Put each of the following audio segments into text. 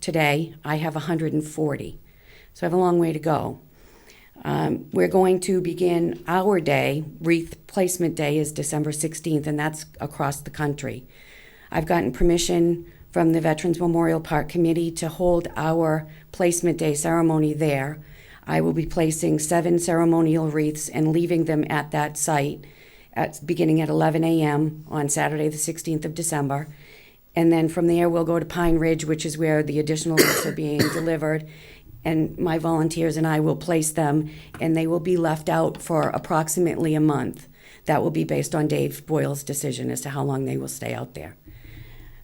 today. I have 140. So I have a long way to go. We're going to begin our day. Wreath placement day is December 16th, and that's across the country. I've gotten permission from the Veterans Memorial Park Committee to hold our placement day ceremony there. I will be placing 7 ceremonial wreaths and leaving them at that site beginning at 11 a.m. on Saturday, the 16th of December. And then from there, we'll go to Pine Ridge, which is where the additional wreaths are being delivered. And my volunteers and I will place them, and they will be left out for approximately a month. That will be based on Dave Boyle's decision as to how long they will stay out there.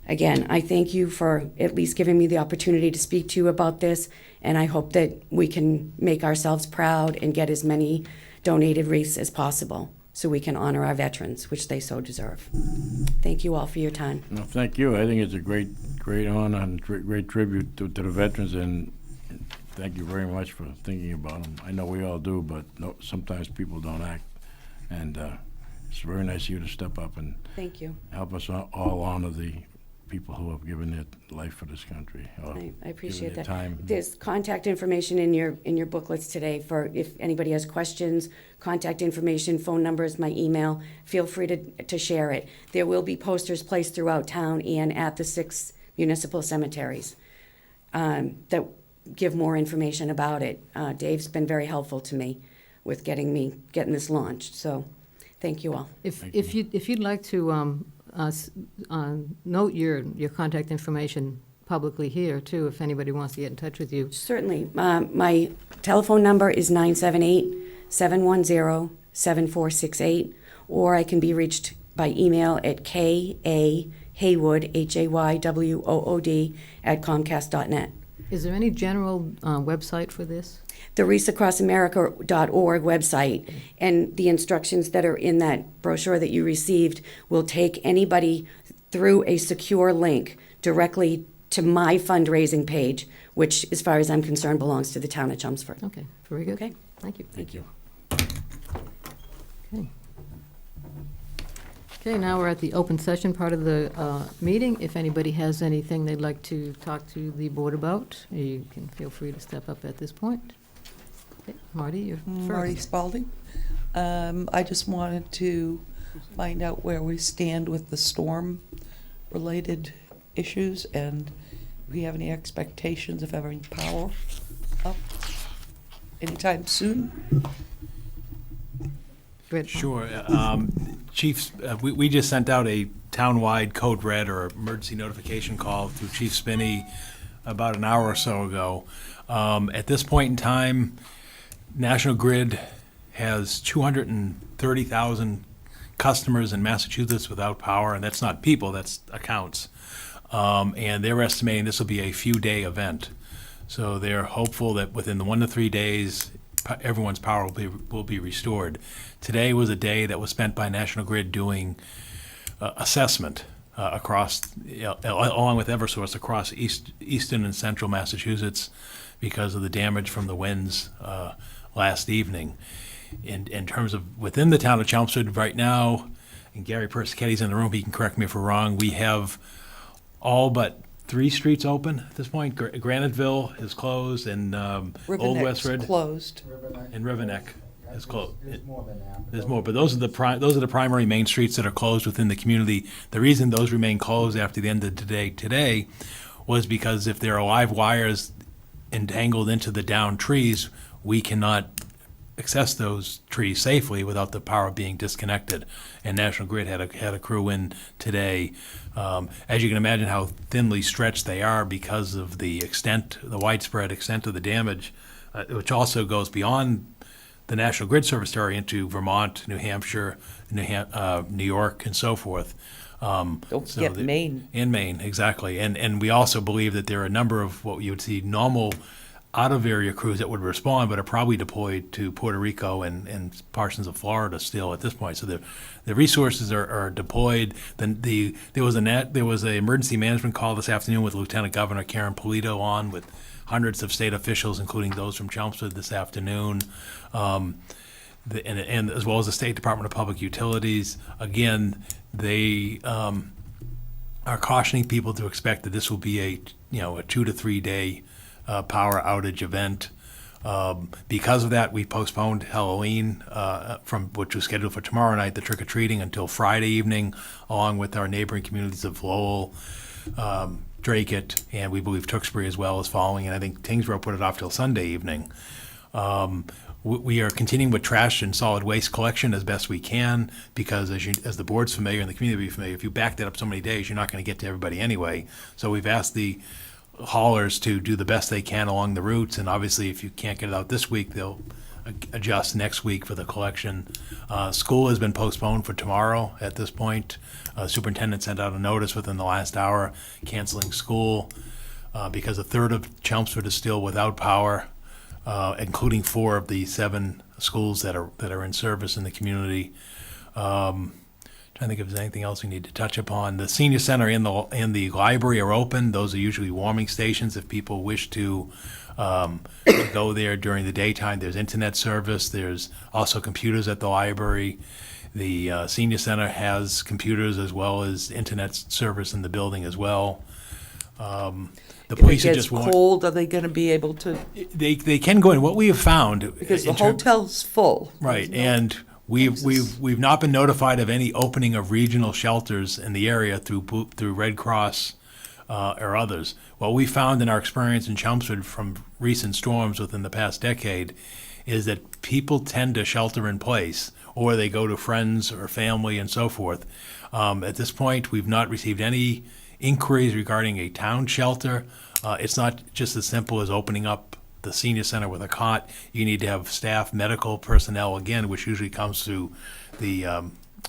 Again, I thank you for at least giving me the opportunity to speak to you about this, and I hope that we can make ourselves proud and get as many donated wreaths as possible so we can honor our veterans, which they so deserve. Thank you all for your time. No, thank you. I think it's a great honor and great tribute to the veterans, and thank you very much for thinking about them. I know we all do, but no, sometimes people don't act, and it's very nice of you to step up and Thank you. help us all honor the people who have given their life for this country. I appreciate that. Time. There's contact information in your booklets today for if anybody has questions, contact information, phone numbers, my email. Feel free to share it. There will be posters placed throughout town and at the 6 municipal cemeteries that give more information about it. Dave's been very helpful to me with getting this launched. So, thank you all. If you'd like to note your contact information publicly here too, if anybody wants to get in touch with you. Certainly. My telephone number is 978-710-7468, or I can be reached by email at kahaywood, HAYWOOD, @comcast.net. Is there any general website for this? The wreathsacrossamerica.org website, and the instructions that are in that brochure that you received will take anybody through a secure link directly to my fundraising page, which, as far as I'm concerned, belongs to the town of Chelmsford. Okay, very good. Okay? Thank you. Thank you. Okay. Okay, now we're at the open session part of the meeting. If anybody has anything they'd like to talk to the board about, you can feel free to step up at this point. Okay, Marty, you're first. Marty Spalding. I just wanted to find out where we stand with the storm-related issues, and if we have any expectations of having power up anytime soon. Good. Sure. Chiefs, we just sent out a town-wide code red or emergency notification call through Chief Spinney about an hour or so ago. At this point in time, National Grid has 230,000 customers in Massachusetts without power, and that's not people, that's accounts. And they're estimating this will be a few-day event. So they're hopeful that within the 1 to 3 days, everyone's power will be restored. Today was a day that was spent by National Grid doing assessment across, along with Eversource, across eastern and central Massachusetts because of the damage from the winds last evening. In terms of within the town of Chelmsford right now, and Gary Persicetti's in the room, he can correct me if we're wrong, we have all but 3 streets open at this point. Graniteville is closed, and Old Westford Closed. and Riverneck is closed. There's more than that. There's more, but those are the primary main streets that are closed within the community. The reason those remain closed after the end of today was because if there are live wires entangled into the downed trees, we cannot access those trees safely without the power being disconnected. And National Grid had a crew in today. As you can imagine how thinly stretched they are because of the widespread extent of the damage, which also goes beyond the National Grid service area into Vermont, New Hampshire, New York, and so forth. Don't forget Maine. In Maine, exactly. And we also believe that there are a number of what you would see normal out-of-area crews that would respond, but are probably deployed to Puerto Rico and portions of Florida still at this point. So the resources are deployed. There was an emergency management call this afternoon with Lieutenant Governor Karen Polito on with hundreds of state officials, including those from Chelmsford this afternoon, and as well as the State Department of Public Utilities. Again, they are cautioning people to expect that this will be a 2 to 3 day power outage event. Because of that, we postponed Halloween which was scheduled for tomorrow night, the trick or treating, until Friday evening, along with our neighboring communities of Lowell, Dracut, and we believe Tewksbury as well is following. And I think Tingsboro put it off till Sunday evening. We are continuing with trash and solid waste collection as best we can, because as the board's familiar and the community will be familiar, if you back that up so many days, you're not going to get to everybody anyway. So we've asked the haulers to do the best they can along the routes, and obviously if you can't get it out this week, they'll adjust next week for the collection. School has been postponed for tomorrow at this point. Superintendent sent out a notice within the last hour canceling school because a third of Chelmsford is still without power, including 4 of the 7 schools that are in service in the community. Trying to think if there's anything else we need to touch upon. The senior center and the library are open. Those are usually warming stations if people wish to go there during the daytime. There's internet service. There's also computers at the library. The senior center has computers as well as internet service in the building as well. The police If are it gets just warned. cold, are they going to be able to? They can go in. What we have found Because the in term- hotel's full. Right, There's no- and we've not been notified of any opening of regional shelters in the area through Red Cross or others. What we found in our experience in Chelmsford from recent storms within the past decade is that people tend to shelter in place, or they go to friends or family and so forth. At this point, we've not received any inquiries regarding a town shelter. It's not just as simple as opening up the senior center with a cot. You need to have staff, medical personnel, again, which usually comes through the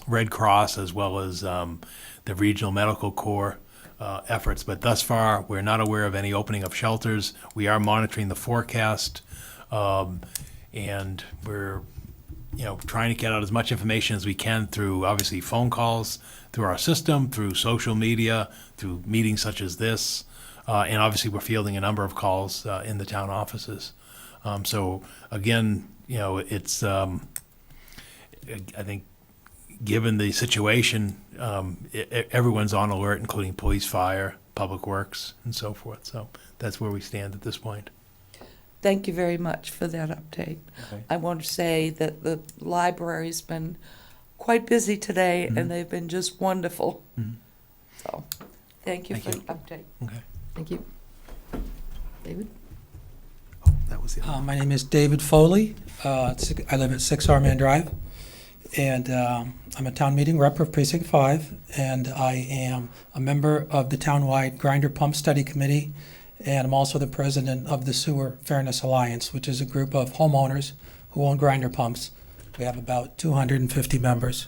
Red Cross as well as the regional medical corps efforts. But thus far, we're not aware of any opening of shelters. We are monitoring the forecast, and we're trying to get out as much information as we can through obviously phone calls, through our system, through social media, through meetings such as this. And obviously, we're fielding a number of calls in the town offices. So again, it's I think given the situation, everyone's on alert, including police, fire, public works, and so forth. So that's where we stand at this point. Thank you very much for that update. Okay. I want to say that the library's been quite busy today, Mm-hmm. and they've been just wonderful. Mhm. So, thank you Thank for you. the update. Okay. Thank you. David? Oh, that was the My name is David Foley. I live at 6 Arman Drive, and I'm a town meeting rep of Precinct 5, and I am a member of the townwide Grinder Pump Study Committee, and I'm also the president of the Sewer Fairness Alliance, which is a group of homeowners who own grinder pumps. We have about 250 members.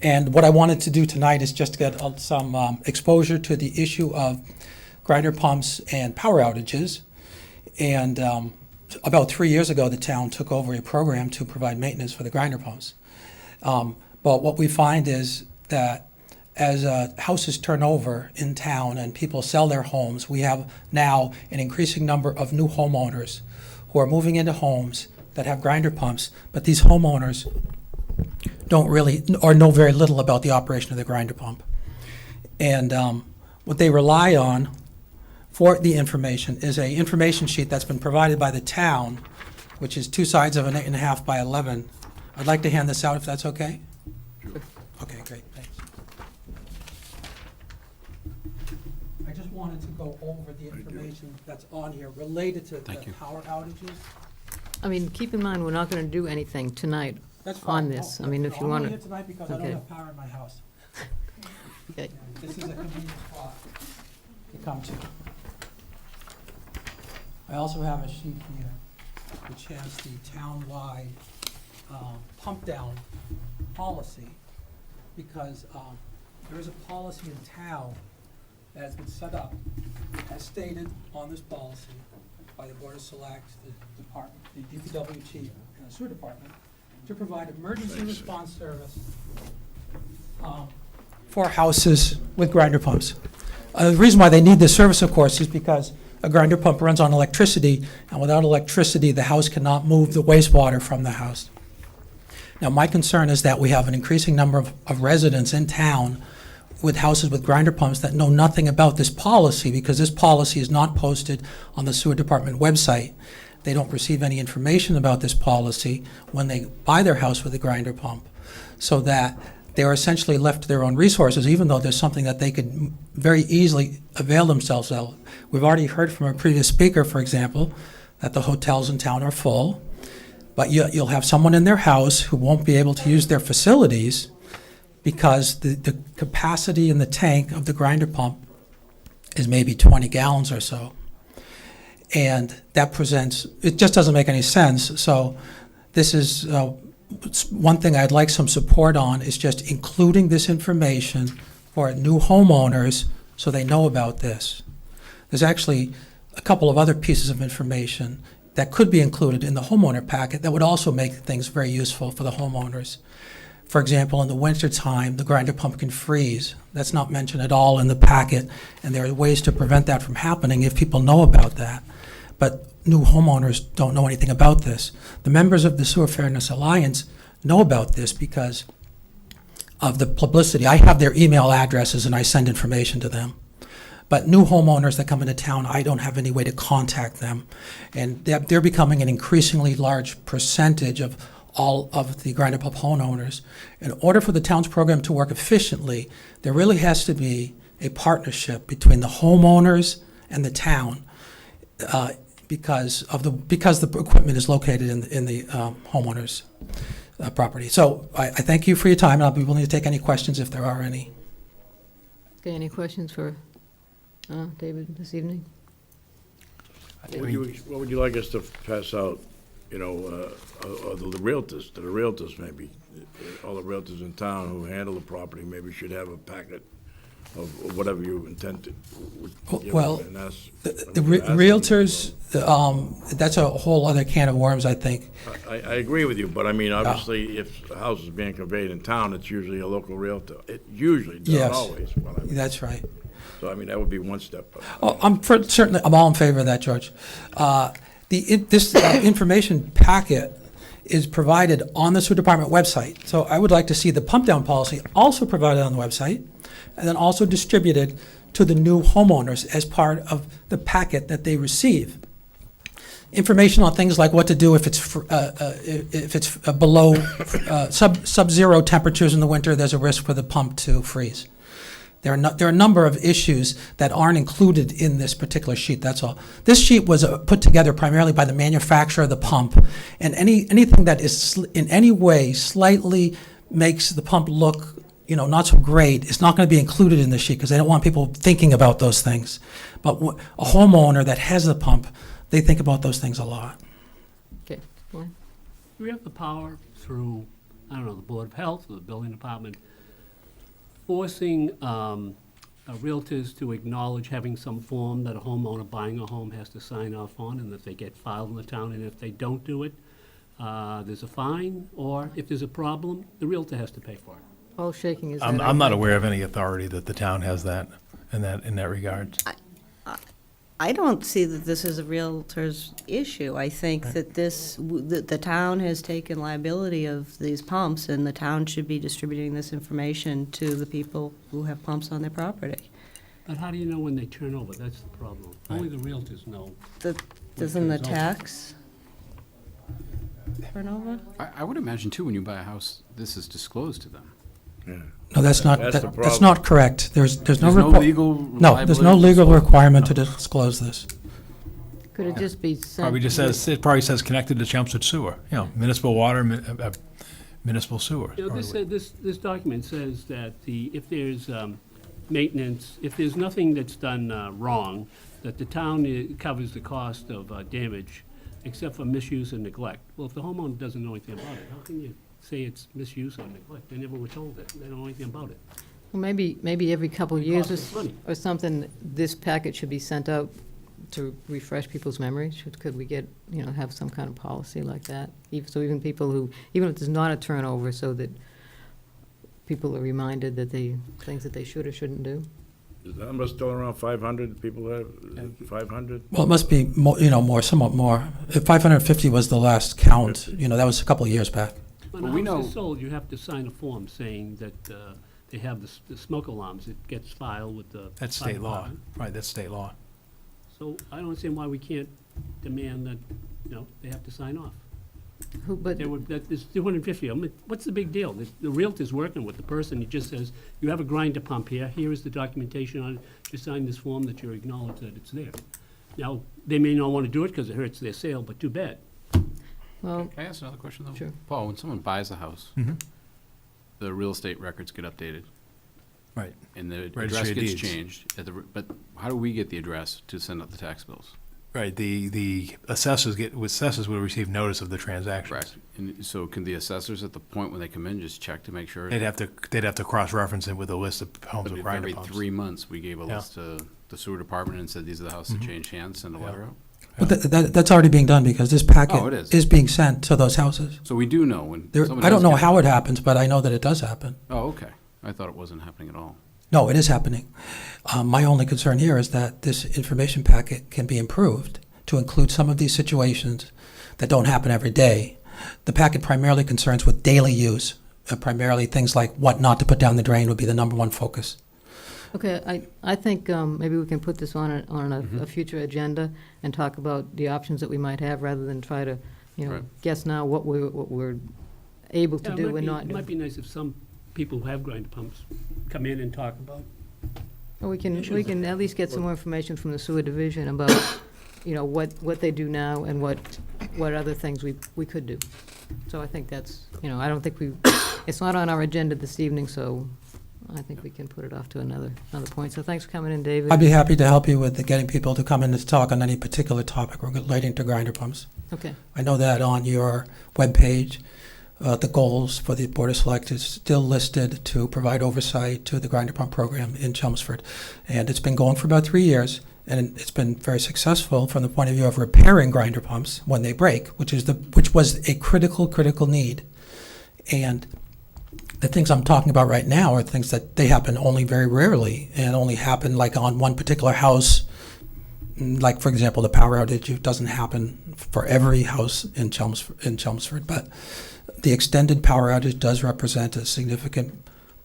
And what I wanted to do tonight is just get some exposure to the issue of grinder pumps and power outages. And about 3 years ago, the town took over a program to provide maintenance for the grinder pumps. But what we find is that as houses turn over in town and people sell their homes, we have now an increasing number of new homeowners who are moving into homes that have grinder pumps, but these homeowners don't really, or know very little about the operation of the grinder pump. And what they rely on for the information is a information sheet that's been provided by the town, which is 2 sides of an 8.5 by 11. I'd like to hand this out if that's okay? Sure. Okay, great, thanks. I just wanted to go over the information that's on here related to the Thank you. power outages. I mean, keep in mind, we're not going to do anything tonight. That's fine. On this. No, I mean, no, if you I'm wanna- only here tonight because I don't Okay. have power in my house. Okay. This is a convenient spot to come to. I also have a sheet here which has the town-wide pump down policy, because there is a policy in town that has been set up, as stated on this policy by the Board of Select, the department, the DPW chief, and the sewer department, to provide emergency response service for houses with grinder pumps. The reason why they need this service, of course, is because a grinder pump runs on electricity, and without electricity, the house cannot move the wastewater from the house. Now, my concern is that we have an increasing number of residents in town with houses with grinder pumps that know nothing about this policy, because this policy is not posted on the sewer department website. They don't receive any information about this policy when they buy their house with a grinder pump, so that they are essentially left to their own resources, even though there's something that they could very easily avail themselves of. We've already heard from a previous speaker, for example, that the hotels in town are full, but you'll have someone in their house who won't be able to use their facilities because the capacity in the tank of the grinder pump is maybe 20 gallons or so. And that presents, it just doesn't make any sense. So this is one thing I'd like some support on, is just including this information for new homeowners so they know about this. There's actually a couple of other pieces of information that could be included in the homeowner packet that would also make things very useful for the homeowners. For example, in the wintertime, the grinder pump can freeze. That's not mentioned at all in the packet, and there are ways to prevent that from happening if people know about that. But new homeowners don't know anything about this. The members of the Sewer Fairness Alliance know about this because of the publicity. I have their email addresses and I send information to them. But new homeowners that come into town, I don't have any way to contact them. And they're becoming an increasingly large percentage of all of the grinder pump homeowners. In order for the town's program to work efficiently, there really has to be a partnership between the homeowners and the town, because the equipment is located in the homeowners' property. So I thank you for your time, and I'll be willing to take any questions if there are any. Okay, any questions for David this evening? What would you like us to pass out, or the realtors, to the realtors maybe? All the realtors in town who handle the property maybe should have a packet of whatever you intend to. Well, the realtors, that's a whole other can of worms, I think. I agree with you, but I mean, obviously, if a house is being conveyed in town, it's usually a local realtor. It usually, not Yes. always. Well, I mean, That's right. so, I mean, that would be one step. Oh, certainly, I'm all in favor of that, George. This information packet is provided on the sewer department website. So I would like to see the pump down policy also provided on the website, and then also distributed to the new homeowners as part of the packet that they receive. Information on things like what to do if it's below sub-zero temperatures in the winter. There's a risk for the pump to freeze. There are a number of issues that aren't included in this particular sheet, that's all. This sheet was put together primarily by the manufacturer of the pump, and anything that is in any way slightly makes the pump look, not so great, is not going to be included in the sheet, because they don't want people thinking about those things. But a homeowner that has the pump, they think about those things a lot. Okay, Glenn? Do we have the power through, the Board of Health or the Building Department, forcing realtors to acknowledge having some form that a homeowner buying a home has to sign off on, and that they get filed in the town, and if they don't do it, there's a fine, or if there's a problem, the realtor has to pay for it? All shaking his head. I'm not aware of any authority that the town has that in that regard. I don't see that this is a realtor's issue. I think that the town has taken liability of these pumps, and the town should be distributing this information to the people who have pumps on their property. But how do you know when they turn over? That's the problem. Only the realtors know. Doesn't the tax turnover? I would imagine too, when you buy a house, this is disclosed to them. Yeah. No, that's not, That's the that's problem. not correct. There's no There's no legal No, there's no legal requirement to disclose this. Could it just be sent? It probably says connected to Chelmsford Sewer, municipal water, municipal sewer. This document says that if there's maintenance, if there's nothing that's done wrong, that the town covers the cost of damage, except for misuse and neglect. Well, if the homeowner doesn't know anything about it, how can you say it's misuse or neglect? They never were told it. They don't know anything about it. Well, maybe every couple of It years costs us money. or something, this packet should be sent out to refresh people's memories. Could we get, have some kind of policy like that? So even people who, even if there's not a turnover, so that people are reminded that things that they should or shouldn't do? Is the number still around 500 people have, 500? Well, it must be somewhat more. 550 was the last count, that was a couple of years back. When Well, a we house know- is sold, you have to sign a form saying that they have the smoke alarms, it gets filed with the. That's fire state law. department. Right, that's state law. So I don't understand why we can't demand that, they have to sign off. But There's 250 of them. What's the big deal? The realtor's working with the person. He just says, you have a grinder pump here. Here is the documentation on it. Just sign this form that you acknowledge that it's there. Now, they may not want to do it because it hurts their sale, but too bad. well, Can I ask another question, though? Sure. Paul, when someone buys a house, Mhm. the real estate records get updated, Right. and the Registry address of gets Deeds. changed. But how do we get the address to send out the tax bills? Right, the assessors would receive notice of the transactions. Correct. And so can the assessors at the point when they come in just check to make sure? They'd have to cross-reference it with a list of homes But with if grinder every pumps. 3 months, we gave a Yeah. list to the sewer department and said, these are the houses that Mhm. changed hands, send a Yeah. letter out? But that's already being done because this Oh, it packet is. is being sent to those houses. So we do know when There, someone I don't does know get- how it happens, but I know that it does happen. Oh, okay. I thought it wasn't happening at all. No, it is happening. My only concern here is that this information packet can be improved to include some of these situations that don't happen every day. The packet primarily concerns with daily use, primarily things like what not to put down the drain would be the number one focus. okay, I think maybe we can put this on a future agenda and talk about the options that we might have, rather than try to, Right. guess now what we're able to Yeah, do and not It do. might be nice if some people who have grinder pumps come in and talk about. Or we can issues. at least get some more information from the sewer division about, what they do now and what other things we could do. So I think that's, I don't think it's not on our agenda this evening, so I think we can put it off to another point. So thanks for coming in, David. I'd be happy to help you with getting people to come in to talk on any particular topic relating to grinder pumps. Okay, I know that on your webpage, the goals for the Board of Select is still listed to provide oversight to the grinder pump program in Chelmsford. And it's been going for about 3 years, and it's been very successful from the point of view of repairing grinder pumps when they break, which was a critical need. And the things I'm talking about right now are things that they happen only very rarely and only happen like on one particular house. Like, for example, the power outage, it doesn't happen for every house in Chelmsford, but the extended power outage does represent a significant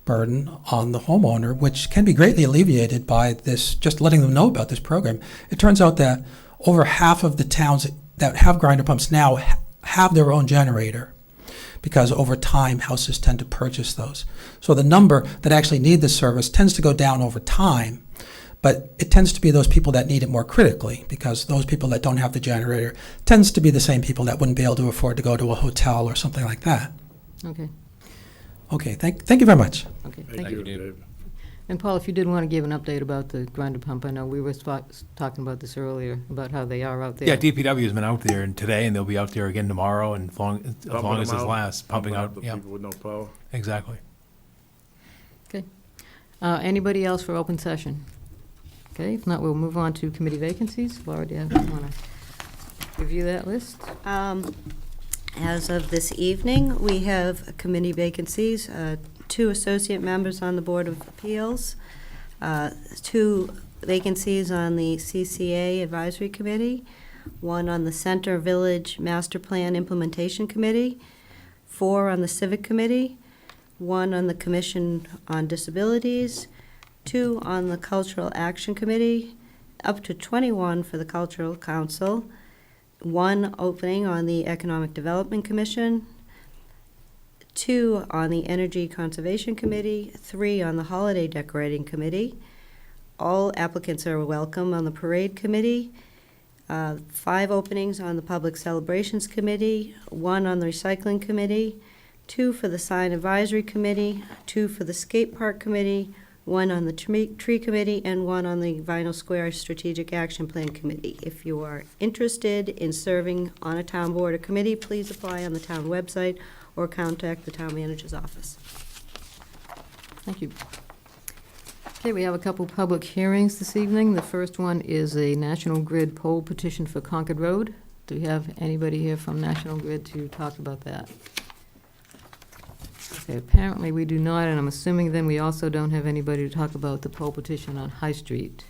burden on the homeowner, which can be greatly alleviated by this, just letting them know about this program. It turns out that over half of the towns that have grinder pumps now have their own generator, because over time, houses tend to purchase those. So the number that actually need this service tends to go down over time, but it tends to be those people that need it more critically, because those people that don't have the generator tends to be the same people that wouldn't be able to afford to go to a hotel or something like that. okay, Okay, thank you very much. okay, Thank thank you. you, Dave. And Paul, if you did want to give an update about the grinder pump, I know we were talking about this earlier, about how they are out there. Yeah, DPW's been out there today, and they'll be out there again tomorrow, and as long as this lasts, pumping out, the yeah, people with no power. exactly. Anybody else for open session? Okay, if not, we'll move on to committee vacancies. Laura, do you want to review that list? As of this evening, we have committee vacancies, 2 associate members on the Board of Appeals, 2 vacancies on the CCA Advisory Committee, 1 on the Center Village Master Plan Implementation Committee, 4 on the Civic Committee, 1 on the Commission on Disabilities, 2 on the Cultural Action Committee, up to 21 for the Cultural Council, 1 opening on the Economic Development Commission, 2 on the Energy Conservation Committee, 3 on the Holiday Decorating Committee. All applicants are welcome on the Parade Committee. 5 openings on the Public Celebrations Committee, 1 on the Recycling Committee, 2 for the Sign Advisory Committee, 2 for the Skate Park Committee, 1 on the Tree Committee, and 1 on the Vinyl Square Strategic Action Plan Committee. If you are interested in serving on a town board or committee, please apply on the town website or contact the town manager's office. Thank you. Okay, we have a couple public hearings this evening. The first one is a National Grid poll petition for Concord Road. Do we have anybody here from National Grid to talk about that? Okay, apparently we do not, and I'm assuming then we also don't have anybody to talk about the poll petition on High Street.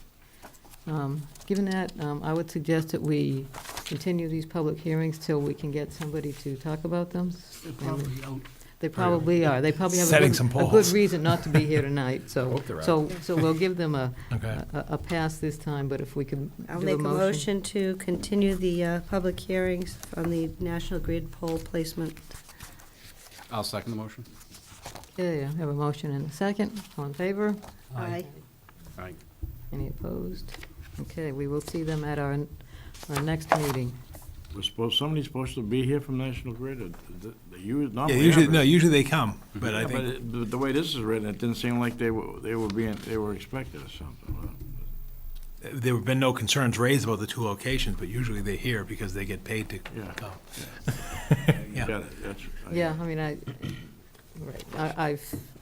Given that, I would suggest that we continue these public hearings till we can get somebody to talk about them. They're probably out. They probably are. They probably have Setting a some good, a good polls. reason not to be here tonight, so, hope they're out. so we'll give them Okay. a pass this time, but if we could I'll do make a motion to continue the public hearings on the National Grid pole placement. I'll second the motion. Okay, I have a motion and a second. All in favor? Aye. Aye. Any opposed? Okay, we will see them at our next meeting. Somebody's supposed to be here from National Grid, or they Yeah, normally usually, have no, it. usually they come, but I Yeah, think, the way this is written, it didn't seem like they were expected or something. there have been no concerns raised about the two locations, but usually they're here because they get paid to Yeah. come. You got it, Yeah, I mean, I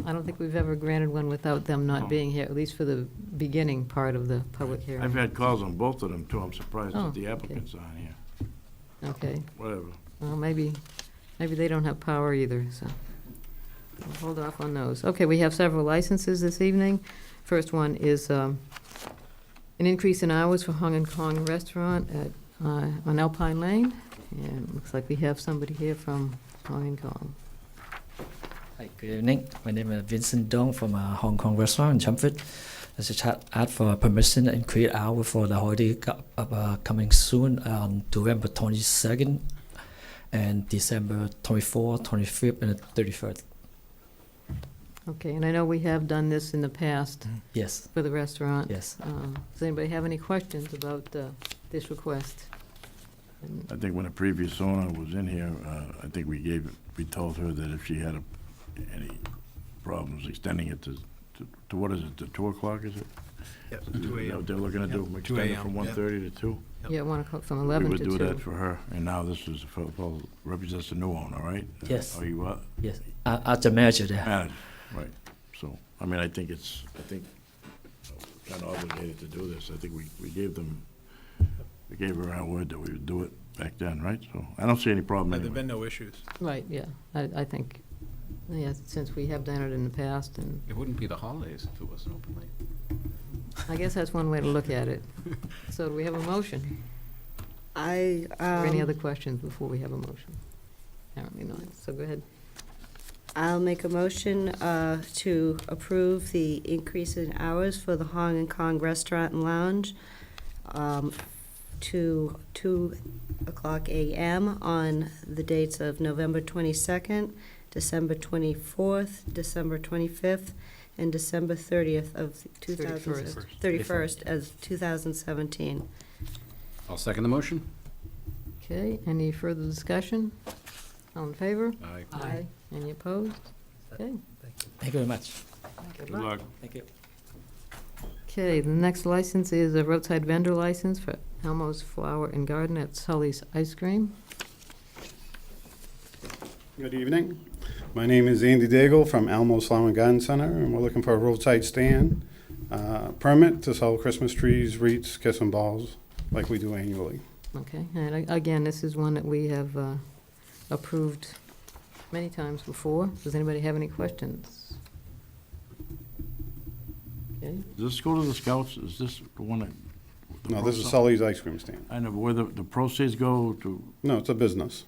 don't think we've ever granted one without them not No. being here, at least for the beginning part of the public I've hearing. had calls on both of them too. I'm surprised Oh, that the okay. applicants aren't here. Okay, Whatever. well, maybe they don't have power either, so we'll hold off on those. Okay, we have several licenses this evening. First one is an increase in hours for Hong and Kong Restaurant at, on Alpine Lane. And it looks like we have somebody here from Hong and Kong. Hi, good evening. My name is Vincent Dong from a Hong Kong restaurant in Chelmsford. I just asked for permission and create hour for the holiday coming soon on November 22nd and December 24th, 25th, and 31st. Okay, and I know we have done this in the past Yes, for the restaurant. yes. Does anybody have any questions about this request? And- I think when the previous owner was in here, I think we told her that if she had any problems extending it to what is it, to 2 o'clock, is it? Yep, Is 2 that a.m. what they're looking to do, Yep, 2 extend it a.m., from yeah. 1:30 to 2? Yeah, 1 o'clock from We 11 would to do 2. that for her, and now this is, represents the new owner, right? Yes. Are you Yes. As the manager there. manager, right. So, I mean, I think kind of obligated to do this. I think we gave her our word that we would do it back then, right? So I don't see any problem But there've anyway. been no issues. Right, yeah. I think, yeah, since we have done it in the past, and It wouldn't be the holidays if it wasn't open late. I guess that's one way to look at it. So do we have a motion? I, Or any other questions before we have a motion? Apparently not, so go ahead. I'll make a motion to approve the increase in hours for the Hong and Kong Restaurant and Lounge to 2 o'clock a.m. on the dates of November 22nd, December 24th, December 25th, and December 30th of 31st of 2017. I'll second the motion. Okay, any further discussion? All in favor? Aye. Any opposed? Okay. Thank you very much. Good luck. Thank you. Okay, the next license is a roadside vendor license for Elmo's Flower and Garden at Sully's Ice Cream. Good evening. My name is Andy Daigle from Elmo's Flower and Garden Center, and we're looking for a roadside stand permit to sell Christmas trees, wreaths, kiss and balls, like we do annually. Okay, and again, this is one that we have approved many times before. Does anybody have any questions? Okay, Does this go to the scouts? Is this the one that? No, this is Sully's Ice Cream Stand. I know, but where the proceeds go to, No, it's a business.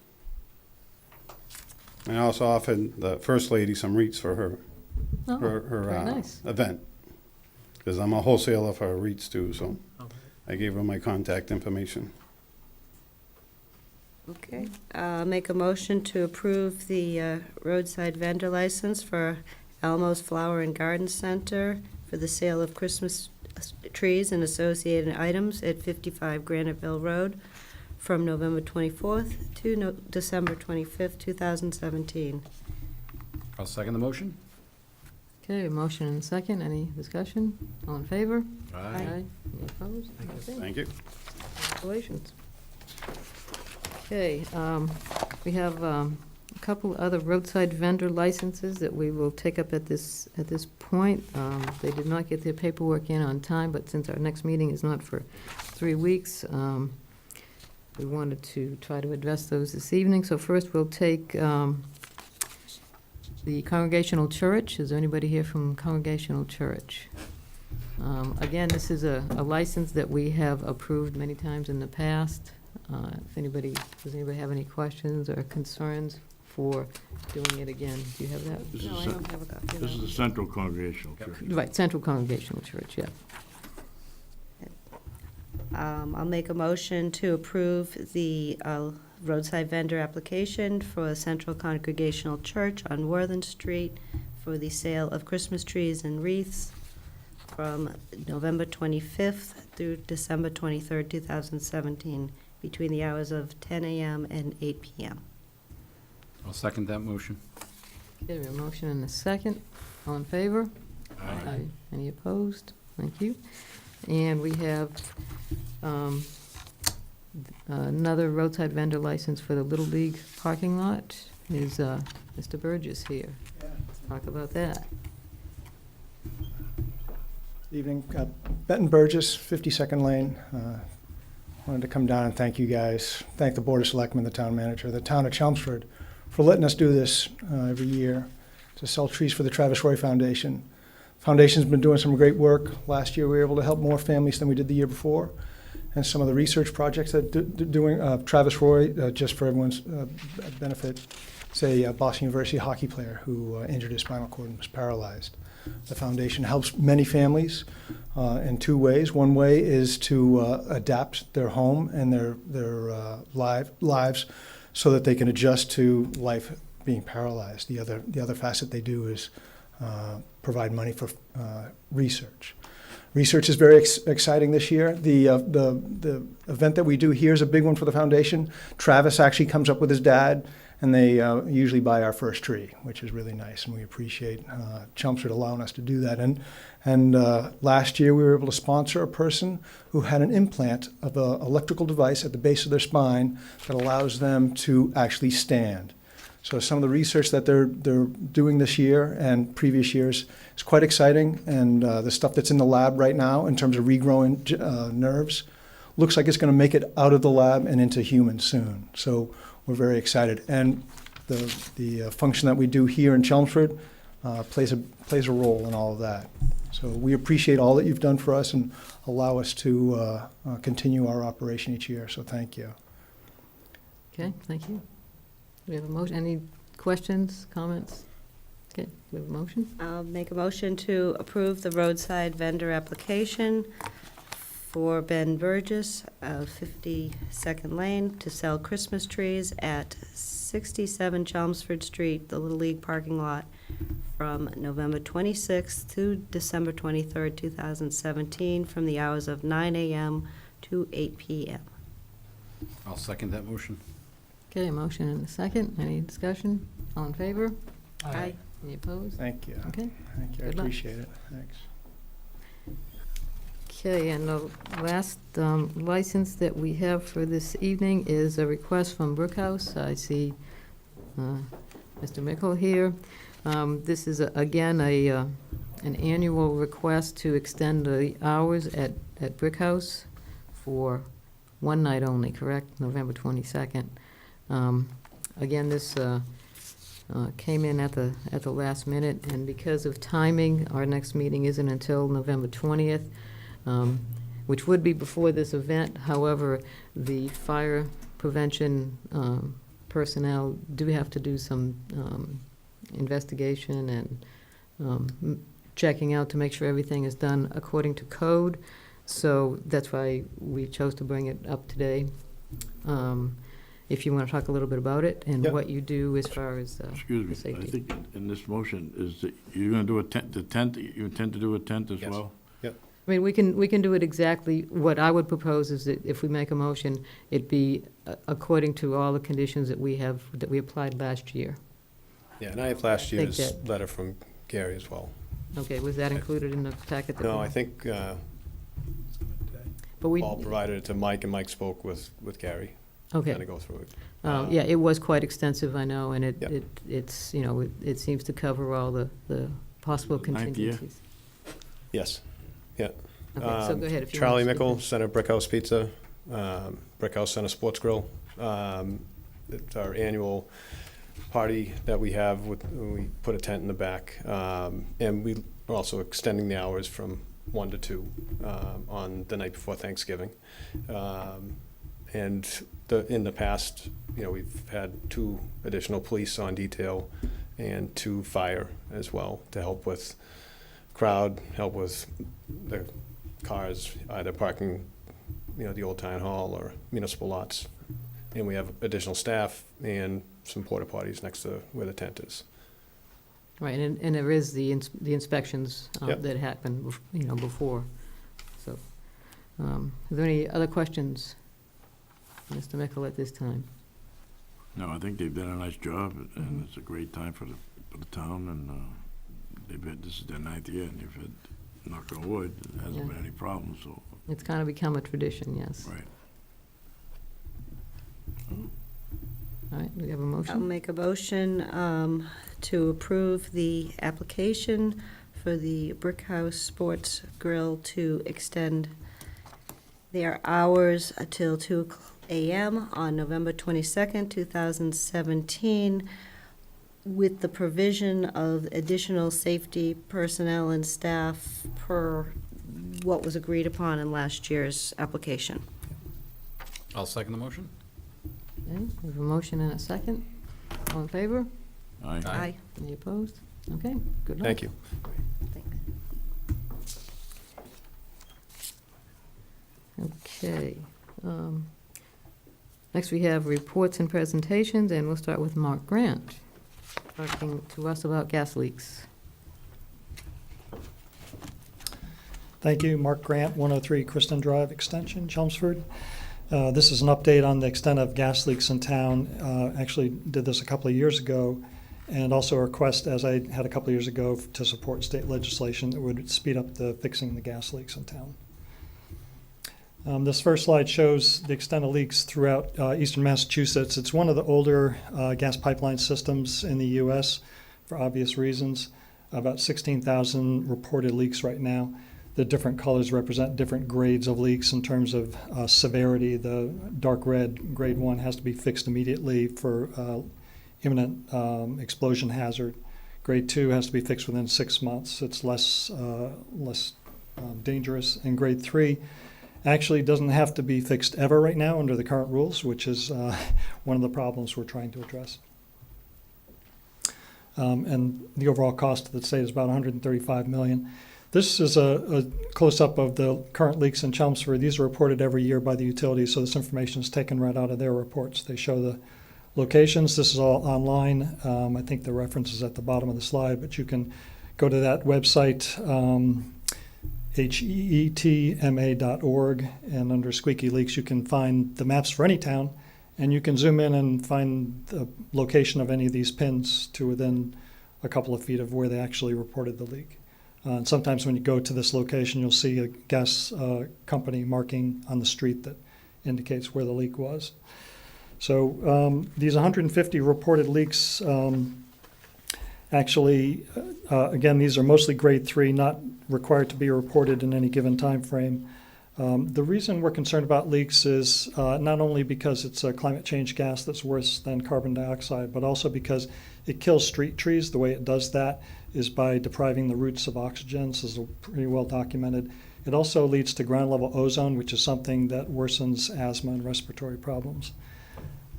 And I also offered the First Lady some wreaths for her oh, very nice. event. Because I'm a wholesaler for wreaths too, so I gave her my contact information. Okay. Make a motion to approve the roadside vendor license for Elmo's Flower and Garden Center for the sale of Christmas trees and associated items at 55 Graniteville Road from November 24th to December 25th, 2017. I'll second the motion. Okay, a motion and a second. Any discussion? All in favor? Aye. Any opposed? Okay. Thank you. Congratulations. Okay, we have a couple other roadside vendor licenses that we will take up at this point. They did not get their paperwork in on time, but since our next meeting is not for 3 weeks, we wanted to try to address those this evening. So first, we'll take the Congregational Church. Is there anybody here from Congregational Church? Again, this is a license that we have approved many times in the past. Does anybody have any questions or concerns for doing it again. Do you have that? This is No, I cen- don't have a copy of This is that. the Central Congregational Church. Right, Central Congregational Church, yeah. I'll make a motion to approve the roadside vendor application for Central Congregational Church on Worthing Street for the sale of Christmas trees and wreaths from November 25th through December 23rd, 2017, between the hours of 10 a.m. and 8 p.m. I'll second that motion. Okay, we have a motion and a second. All in favor? Aye. Any opposed? Thank you. And we have another roadside vendor license for the Little League parking lot. Is Mr. Burgess here? Talk about that. Evening, Benton Burgess, 52nd Lane. Wanted to come down and thank you guys, thank the Board of Selectmen, the town manager, the town of Chelmsford for letting us do this every year to sell trees for the Travis Roy Foundation. Foundation's been doing some great work. Last year, we were able to help more families than we did the year before. And some of the research projects that doing, Travis Roy, just for everyone's benefit, it's a Boston University hockey player who injured his spinal cord and was paralyzed. The foundation helps many families in two ways. One way is to adapt their home and their lives so that they can adjust to life being paralyzed. The other facet they do is provide money for research. Research is very exciting this year. The event that we do here is a big one for the foundation. Travis actually comes up with his dad, and they usually buy our first tree, which is really nice, and we appreciate Chelmsford allowing us to do that. And last year we were able to sponsor a person who had an implant of an electrical device at the base of their spine that allows them to actually stand. So some of the research that they're doing this year and previous years is quite exciting, and the stuff that's in the lab right now in terms of regrowing nerves looks like it's going to make it out of the lab and into humans soon. So we're very excited, and the function that we do here in Chelmsford plays a role in all of that. So we appreciate all that you've done for us and allow us to continue our operation each year. So thank you. Okay, thank you. We have a motion. Any questions, comments? Okay, we have a motion. I'll make a motion to approve the roadside vendor application for Ben Burgess of 52nd Lane to sell Christmas trees at 67 Chelmsford Street, the Little League parking lot, from November 26th to December 23rd, 2017, from the hours of 9 a.m. to 8 p.m. I'll second that motion. Okay, a motion and a second. Any discussion? All in favor? Aye. Any opposed? Thank you. Okay. Thank you. I Good luck. appreciate it. Thanks. Okay, and the last license that we have for this evening is a request from Brookhouse. I see Mr. Mickle here. This is, again, an annual request to extend the hours at Brookhouse for one night only, correct? November 22nd. Again, this came in at the last minute, and because of timing, our next meeting isn't until November 20th. Which would be before this event. However, the fire prevention personnel do have to do some investigation and checking out to make sure everything is done according to code. So that's why we chose to bring it up today. If you want to talk a little bit about it and Yep. what you do as far as Excuse me, I safety. think in this motion, is that you're gonna do the tent, you intend to do a tent as Yes. well? I mean, we can do it exactly, what I would propose is that if we make a motion, it be according to all the conditions that we applied last year. Yeah, and I have last Think year's that- letter from Gary as well. Okay, was that included in the packet? that No, we- I think But we, Paul provided it to Mike, and Mike spoke with Gary, okay. kind of go through it. Yeah, it was quite extensive, I know, and Yep. it's, you know, it seems to cover all the possible Ninth year? contingencies. Yes. Okay, so go ahead if you want Charlie to speak Mickle, then. Center Brickhouse Pizza, Brickhouse Center Sports Grill. It's our annual party that we have we put a tent in the back. And we are also extending the hours from 1 to 2 on the night before Thanksgiving. And in the past, we've had 2 additional police on detail and 2 fire as well to help with crowd, help with the cars either parking, the old town hall or municipal lots. And we have additional staff and some porta potties next to where the tent is. Right, and there is the inspections Yep. that happen, before. So, are there any other questions, Mr. Mickel, at this time? No, I think they've done a nice job, and it's a great time for the town, and this is their 9th year, and they've had, knock on wood, there hasn't Yeah. been any problems, so, It's kind of become a tradition, yes. right. All right, do we have a I'll motion? make a motion to approve the application for the Brick House Sports Grill to extend their hours until 2 a.m. on November 22nd, 2017, with the provision of additional safety personnel and staff per what was agreed upon in last year's application. I'll second the motion. Okay, we have a motion and a second. All in favor? Aye. Aye. Any opposed? Okay, good luck. Thank you. Okay. Next, we have reports and presentations, and we'll start with Mark Grant, talking to us about gas leaks. Thank you. Mark Grant, 103 Kristen Drive Extension, Chelmsford. This is an update on the extent of gas leaks in town. Actually did this a couple of years ago, and also a request, as I had a couple of years ago, to support state legislation that would speed up the fixing the gas leaks in town. This first slide shows the extent of leaks throughout eastern Massachusetts. It's one of the older gas pipeline systems in the U.S. for obvious reasons. About 16,000 reported leaks right now. The different colors represent different grades of leaks in terms of severity. The dark red, grade 1, has to be fixed immediately for imminent explosion hazard. Grade 2 has to be fixed within 6 months. It's less dangerous. And grade 3 actually doesn't have to be fixed ever right now under the current rules, which is one of the problems we're trying to address. And the overall cost of the state is about $135 million. This is a close-up of the current leaks in Chelmsford. These are reported every year by the utilities, so this information is taken right out of their reports. They show the locations. This is all online. I think the reference is at the bottom of the slide, but you can go to that website, heetma.org, and under Squeaky Leaks you can find the maps for any town, and you can zoom in and find the location of any of these pins to within a couple of feet of where they actually reported the leak. And sometimes when you go to this location, you'll see a gas company marking on the street that indicates where the leak was. So these 150 reported leaks, actually, again, these are mostly grade 3, not required to be reported in any given time frame. The reason we're concerned about leaks is not only because it's a climate change gas that's worse than carbon dioxide, but also because it kills street trees. The way it does that is by depriving the roots of oxygen. This is pretty well documented. It also leads to ground level ozone, which is something that worsens asthma and respiratory problems.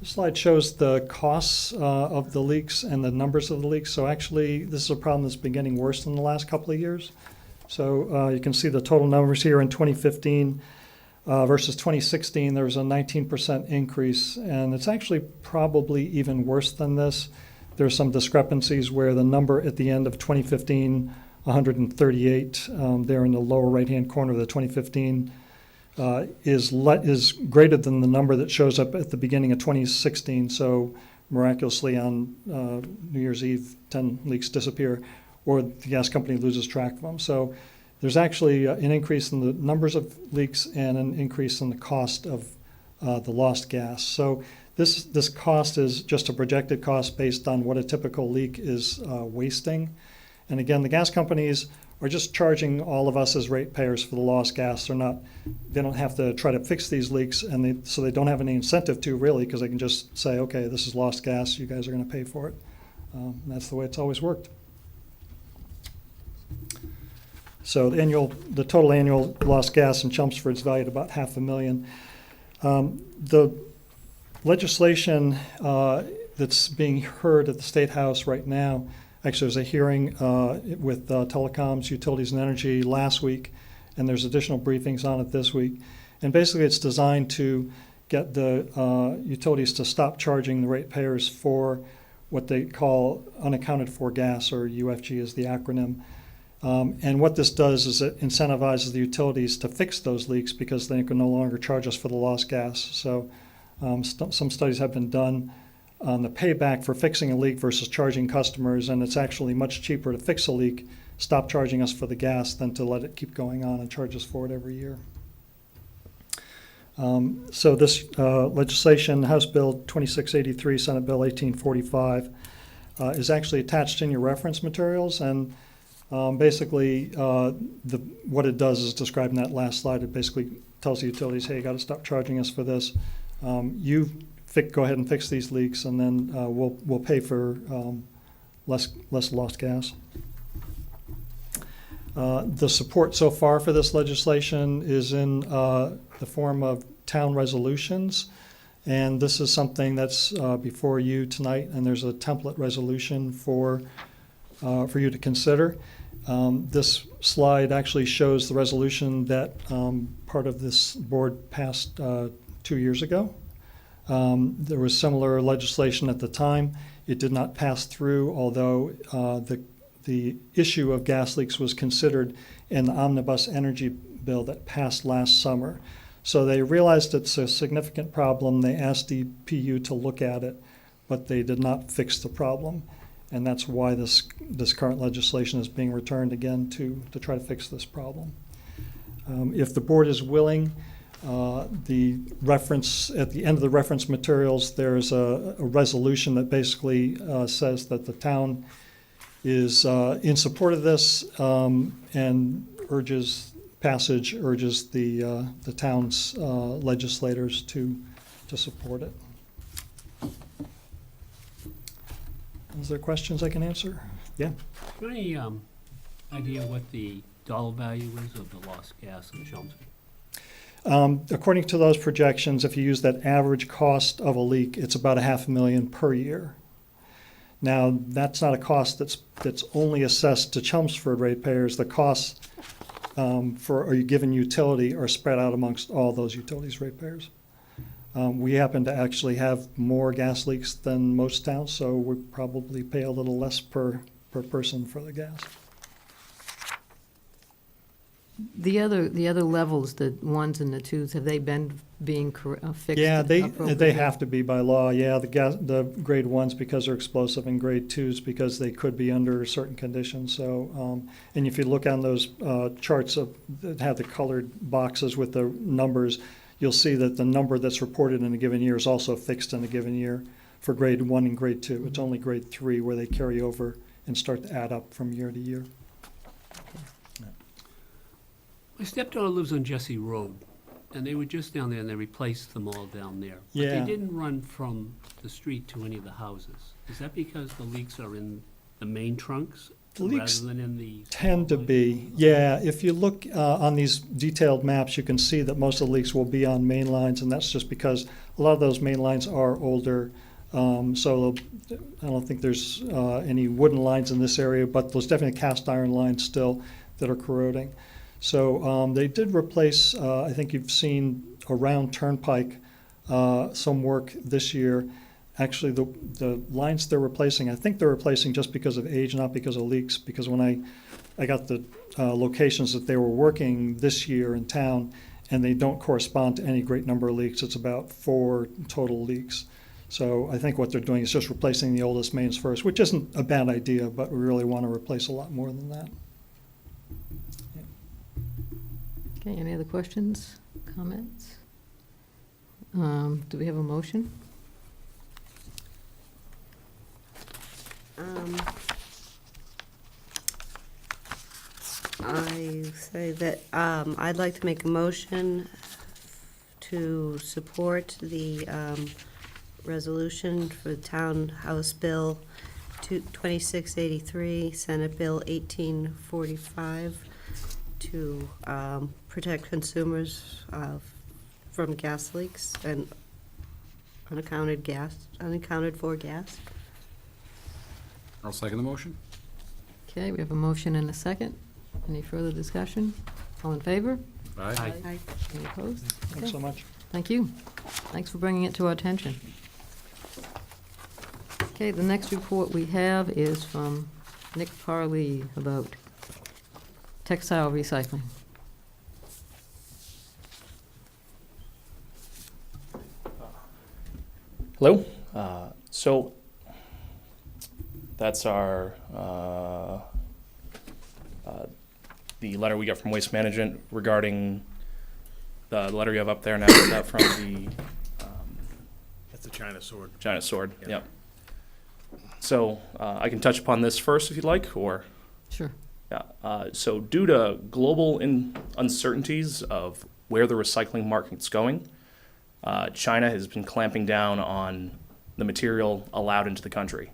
This slide shows the costs of the leaks and the numbers of the leaks. So actually, this is a problem that's been getting worse in the last couple of years. So you can see the total numbers here in 2015 versus 2016. There was a 19% increase, and it's actually probably even worse than this. There's some discrepancies where the number at the end of 2015, 138, there in the lower right-hand corner of the 2015, is greater than the number that shows up at the beginning of 2016. So miraculously on New Year's Eve, 10 leaks disappear, or the gas company loses track of them. So there's actually an increase in the numbers of leaks and an increase in the cost of the lost gas. So this cost is just a projected cost based on what a typical leak is wasting. And again, the gas companies are just charging all of us as ratepayers for the lost gas. They don't have to try to fix these leaks, and so they don't have any incentive to really, because they can just say, okay, this is lost gas, you guys are going to pay for it. And that's the way it's always worked. So the total annual lost gas in Chelmsford is valued about $500,000. The legislation that's being heard at the State House right now, actually, there's a hearing with telecoms, utilities, and energy last week, and there's additional briefings on it this week. And basically, it's designed to get the utilities to stop charging the ratepayers for what they call unaccounted for gas, or UFG is the acronym. And what this does is it incentivizes the utilities to fix those leaks because they can no longer charge us for the lost gas. So some studies have been done on the payback for fixing a leak versus charging customers, and it's actually much cheaper to fix a leak, stop charging us for the gas, than to let it keep going on and charge us for it every year. So this legislation, House Bill 2683, Senate Bill 1845, is actually attached in your reference materials, and basically what it does is described in that last slide. It basically tells the utilities, hey, you got to stop charging us for this. Go ahead and fix these leaks, and then we'll pay for less lost gas. The support so far for this legislation is in the form of town resolutions, and this is something that's before you tonight, and there's a template resolution for you to consider. This slide actually shows the resolution that part of this board passed 2 years ago. There was similar legislation at the time. It did not pass through, although the issue of gas leaks was considered in the omnibus energy bill that passed last summer. So they realized it's a significant problem. They asked DPU to look at it, but they did not fix the problem. And that's why this current legislation is being returned again to try to fix this problem. If the board is willing, the reference at the end of the reference materials, there's a resolution that basically says that the town is in support of this and urges the town's legislators to support it. Is there questions I can answer? Yeah. Is there any idea what the dollar value is of the lost gas in Chelmsford? According to those projections, if you use that average cost of a leak, it's about $500,000 per year. Now, that's not a cost that's only assessed to Chelmsford ratepayers. The costs for a given utility are spread out amongst all those utilities ratepayers. We happen to actually have more gas leaks than most towns, so we probably pay a little less per person for the gas. The other levels, the ones and the twos, have they been being fixed? Yeah, they appropriately? have to be by law. Yeah, the grade ones because they're explosive, and grade twos because they could be under certain conditions. So, and if you look on those charts that have the colored boxes with the numbers, you'll see that the number that's reported in a given year is also fixed in a given year for grade 1 and grade 2. It's only grade 3 where they carry over and start to add up from year to year. My stepdaughter lives on Jesse Road, and they were just down there, and they replaced them all down there. But Yeah. they didn't run from the street to any of the houses. Is that because the leaks are in the main trunks The leaks rather than in the? Tend to be, yeah. If you look on these detailed maps, you can see that most of the leaks will be on main lines, and that's just because a lot of those main lines are older. So I don't think there's any wooden lines in this area, but there's definitely cast iron lines still that are corroding. So they did replace, I think you've seen around Turnpike, some work this year. Actually, the lines they're replacing, I think they're replacing just because of age, not because of leaks, because when I got the locations that they were working this year in town, and they don't correspond to any great number of leaks. It's about 4 total leaks. So I think what they're doing is just replacing the oldest mains first, which isn't a bad idea, but we really want to replace a lot more than that. Okay, any other questions, comments? Do we have a motion? I say that I'd like to make a motion to support the resolution for Town House Bill 2683, Senate Bill 1845, to protect consumers from gas leaks and unaccounted for gas. I'll second the motion. Okay, we have a motion and a second. Any further discussion? All in favor? Aye. Aye. Any opposed? Thanks Okay. so much. Thank you. Thanks for bringing it to our attention. Okay, the next report we have is from Nick Parley about textile recycling. Hello. So that's our the letter we got from Waste Management regarding the letter you have up there now. Is that from the That's the China sword. China Sword? Yeah. Yep. So I can touch upon this first if you'd like, or Sure. yeah. So due to global uncertainties of where the recycling market's going, China has been clamping down on the material allowed into the country.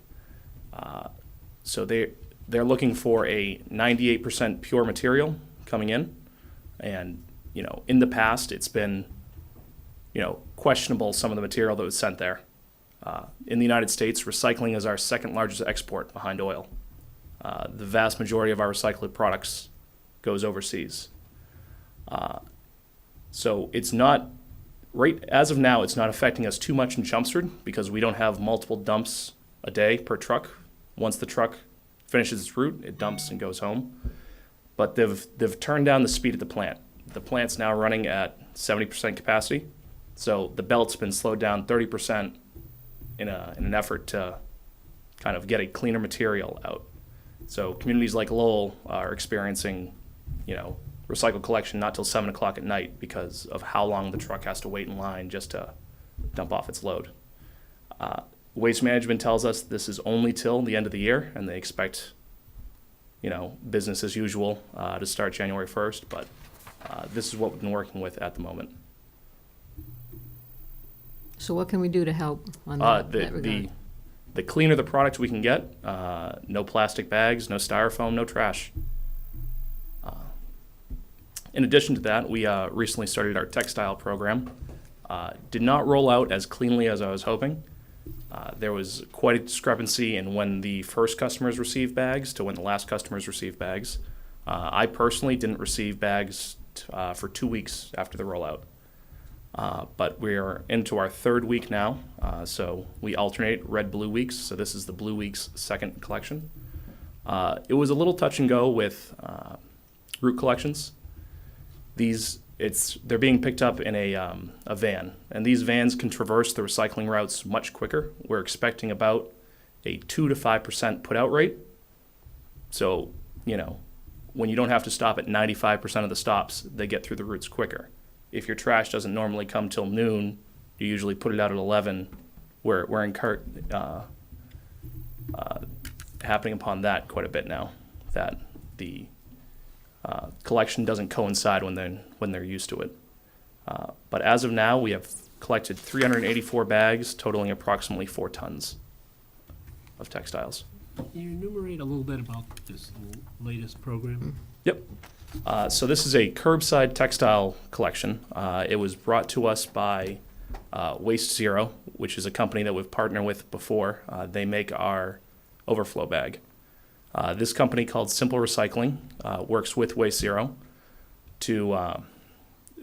So they're looking for a 98% pure material coming in, and in the past it's been questionable some of the material that was sent there. In the United States, recycling is our second largest export behind oil. The vast majority of our recycled products goes overseas. So it's not, right as of now, it's not affecting us too much in Chelmsford because we don't have multiple dumps a day per truck. Once the truck finishes its route, it dumps and goes home. But they've turned down the speed of the plant. The plant's now running at 70% capacity. So the belt's been slowed down 30% in an effort to kind of get a cleaner material out. So communities like Lowell are experiencing, recycled collection not till 7 o'clock at night because of how long the truck has to wait in line just to dump off its load. Waste Management tells us this is only till the end of the year, and they expect, business as usual to start January 1st, but this is what we've been working with at the moment. So what can we do to help on that regard? The cleaner the product we can get, no plastic bags, no styrofoam, no trash. In addition to that, we recently started our textile program. Did not roll out as cleanly as I was hoping. There was quite a discrepancy in when the first customers received bags to when the last customers received bags. I personally didn't receive bags for 2 weeks after the rollout. But we're into our third week now, so we alternate red-blue weeks. So this is the blue week's second collection. It was a little touch and go with route collections. They're being picked up in a van, and these vans can traverse the recycling routes much quicker. We're expecting about a 2 to 5% put-out rate. So, when you don't have to stop at 95% of the stops, they get through the routes quicker. If your trash doesn't normally come till noon, you usually put it out at 11. We're happening upon that quite a bit now, that the collection doesn't coincide when they're used to it. But as of now, we have collected 384 bags, totaling approximately 4 tons of textiles. Can you enumerate a little bit about this latest program? Yep. So this is a curbside textile collection. It was brought to us by Waste Zero, which is a company that we've partnered with before. They make our overflow bag. This company called Simple Recycling works with Waste Zero to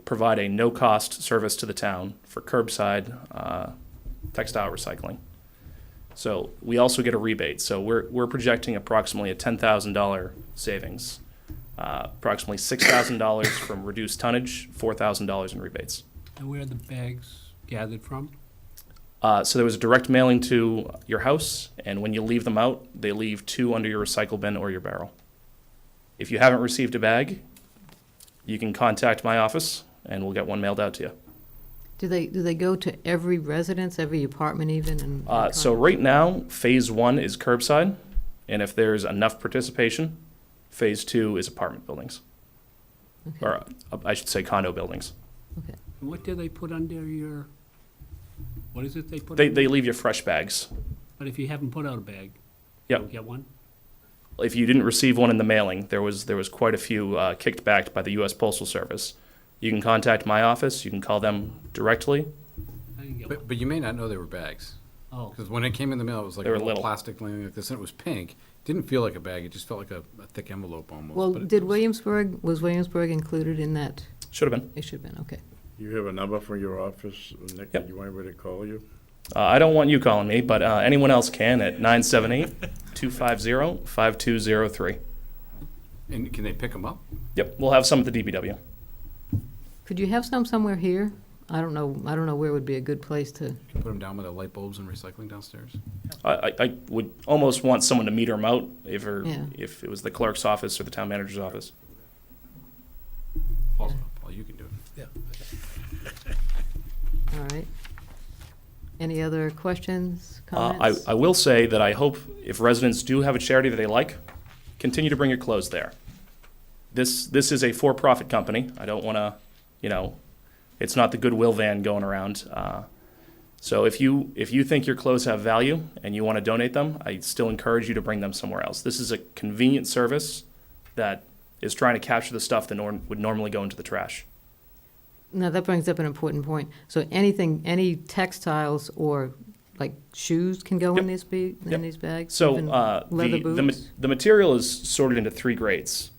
provide a no-cost service to the town for curbside textile recycling. So we also get a rebate. So we're projecting approximately a $10,000 savings. Approximately $6,000 from reduced tonnage, $4,000 in rebates. And where are the bags gathered from? So there was a direct mailing to your house, and when you leave them out, they leave 2 under your recycle bin or your barrel. If you haven't received a bag, you can contact my office, and we'll get one mailed out to you. Do they go to every residence, every apartment even? So right now, phase 1 is curbside, and if there's enough participation, phase 2 is apartment buildings. Okay. Or I should say condo buildings. Okay. And what do they put under your, what is it they put? They leave you fresh bags. But if you haven't put out a bag, Yep. you'll get one? If you didn't receive one in the mailing, there was quite a few kicked back by the U.S. Postal Service. You can contact my office. You can call them directly. I didn't get But you may not know they were bags. Oh, Because when it came in the mail, it was like They a were little little. plastic thing like this, and it was pink. Didn't feel like a bag, it just felt like a thick envelope almost. Well, but it did was- was Williamsburg included in that? Should have been. It should have been, okay. You have a number for your office, Nick, Yep. that you want me to call you? I don't want you calling me, but anyone else can at 978-250-5203. And can they pick them up? Yep, we'll have some at the DPW. Could you have some somewhere here? I don't know where would be a good place to, Put them down with the light bulbs and recycling downstairs? I would almost want someone to meter them out if Yeah. it was the clerk's office or the town manager's office. Paul, you can do it. all right. Any other questions, comments? I will say that I hope if residents do have a charity that they like, continue to bring your clothes there. This is a for-profit company. I don't want to, it's not the Goodwill van going around. So if you think your clothes have value and you want to donate them, I still encourage you to bring them somewhere else. This is a convenient service that is trying to capture the stuff that would normally go into the trash. Now, that brings up an important point. So any textiles or like shoes can go in Yep. in Yep. these bags? So Even leather boots? the material is sorted into 3 grades.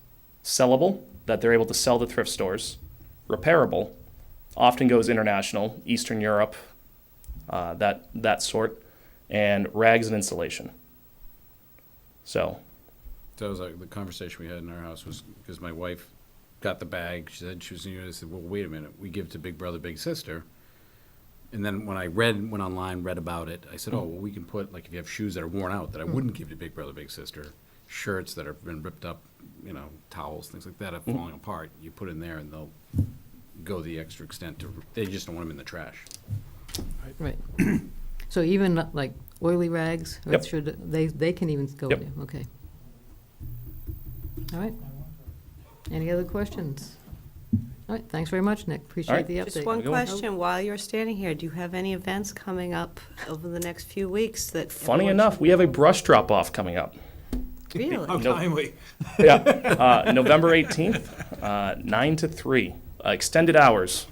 Sellable, that they're able to sell to thrift stores. Repairable, often goes international, Eastern Europe, that sort. And rags and insulation. So, So it was like the conversation we had in our house was because my wife got the bag. She said she was new. I said, "Well, wait a minute. We give to Big Brother, Big Sister." And then when I went online, read about it, I said, "Oh, well, we can put like if you have shoes that are worn out that I wouldn't give to Big Brother, Big Sister, shirts that have been ripped up, towels, things like that, are falling apart. You put in there, and they'll go the extra extent to. They just don't want them in the trash." Right. So even like oily rags, or Yep. they can even go Yep. there, okay. All right. Any other questions? All right, thanks very much, Nick. Appreciate right. the update. Just one Go. question, while you're standing here, do you have any events coming up over the next few weeks that? funny everyone enough, should we have a brush drop-off coming up. Really? How timely. Yeah, November 18th, 9 to 3, extended hours.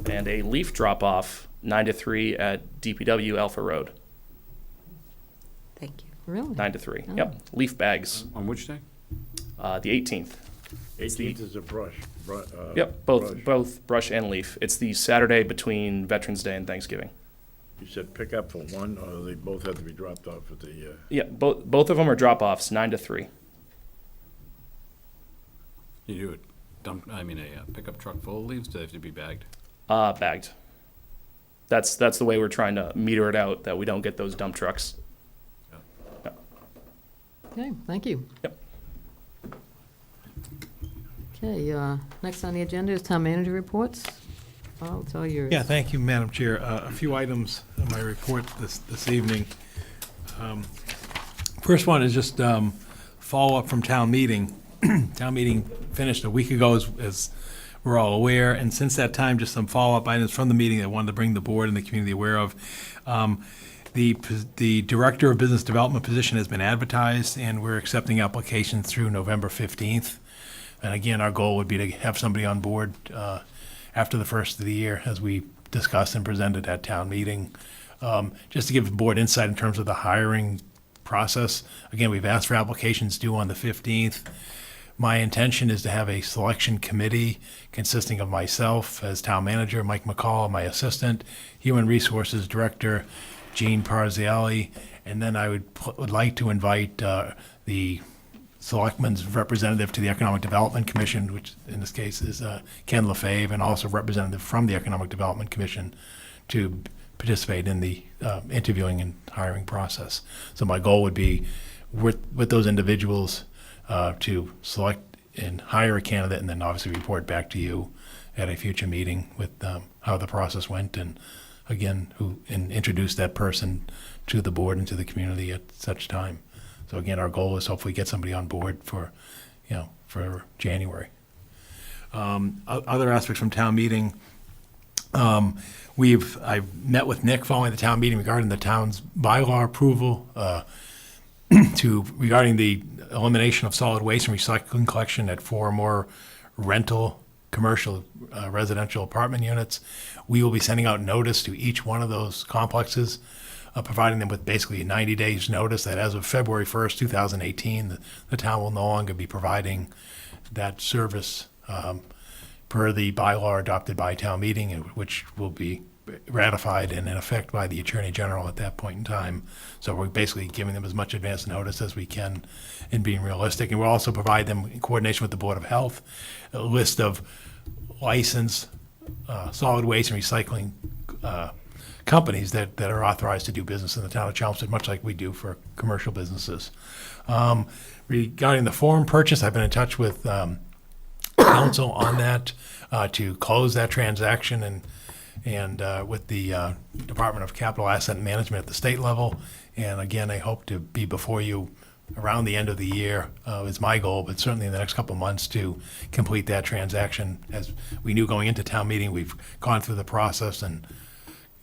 And a leaf drop-off, 9 to 3 at DPW Alpha Road, Thank you. Really? 9 to 3. Oh. Yep, leaf bags, On which day? the 18th. 18th is a brush. Yep, both brush and leaf. It's the Saturday between Veterans Day and Thanksgiving. You said pick up for one, or they both have to be dropped off at the, Yeah, both of them are drop-offs, 9 to 3. You do it. A pickup truck full of leaves. Do they have to be bagged? Bagged. That's the way we're trying to meter it out, that we don't get those dump trucks. Okay, thank you. Yep. Okay, next on the agenda is town manager reports. Paul, it's all yours. Yeah, thank you, Madam Chair. A few items in my report this evening. First one is just follow-up from town meeting. Town meeting finished a week ago, as we're all aware, and since that time, just some follow-up items from the meeting I wanted to bring the board and the community aware of. The Director of Business Development position has been advertised, and we're accepting applications through November 15th. And again, our goal would be to have somebody on board after the first of the year, as we discussed and presented at town meeting. Just to give the board insight in terms of the hiring process, again, we've asked for applications due on the 15th. My intention is to have a selection committee consisting of myself as town manager, Mike McCall, my assistant, Human Resources Director, Gene Parziali, and then I would like to invite the Selectmen's representative to the Economic Development Commission, which in this case is Ken Lefebvre, and also representative from the Economic Development Commission to participate in the interviewing and hiring process. So my goal would be with those individuals to select and hire a candidate, and then obviously report back to you at a future meeting with how the process went, and again, and introduce that person to the board and to the community at such time. So again, our goal is hopefully get somebody on board for January. Other aspects from town meeting, I've met with Nick following the town meeting regarding the town's bylaw approval regarding the elimination of solid waste and recycling collection at 4 or more rental commercial residential apartment units. We will be sending out notice to each one of those complexes, providing them with basically 90 days notice that as of February 1st, 2018, the town will no longer be providing that service per the bylaw adopted by town meeting, which will be ratified and in effect by the Attorney General at that point in time. So we're basically giving them as much advance notice as we can and being realistic. And we'll also provide them, in coordination with the Board of Health, a list of licensed solid waste and recycling companies that are authorized to do business in the town of Chelmsford, much like we do for commercial businesses. Regarding the forum purchase, I've been in touch with council on that to close that transaction and with the Department of Capital Asset Management at the state level. And again, I hope to be before you around the end of the year is my goal, but certainly in the next couple of months to complete that transaction. As we knew going into town meeting, we've gone through the process and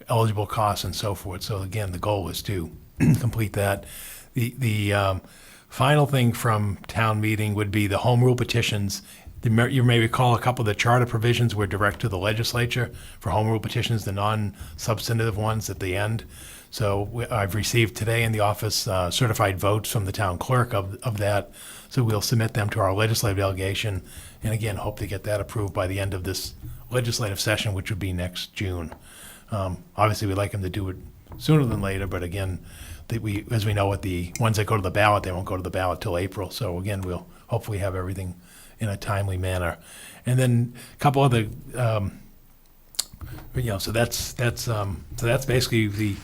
eligible costs and so forth. So again, the goal is to complete that. The final thing from town meeting would be the home rule petitions. You may recall a couple of the charter provisions were direct to the legislature for home rule petitions, the non-substantive ones at the end. So I've received today in the office certified votes from the town clerk of that. So we'll submit them to our legislative delegation, and again, hope to get that approved by the end of this legislative session, which would be next June. Obviously, we'd like them to do it sooner than later, but again, as we know, with the ones that go to the ballot, they won't go to the ballot till April. So again, we'll hopefully have everything in a timely manner. And then a couple other, so that's basically the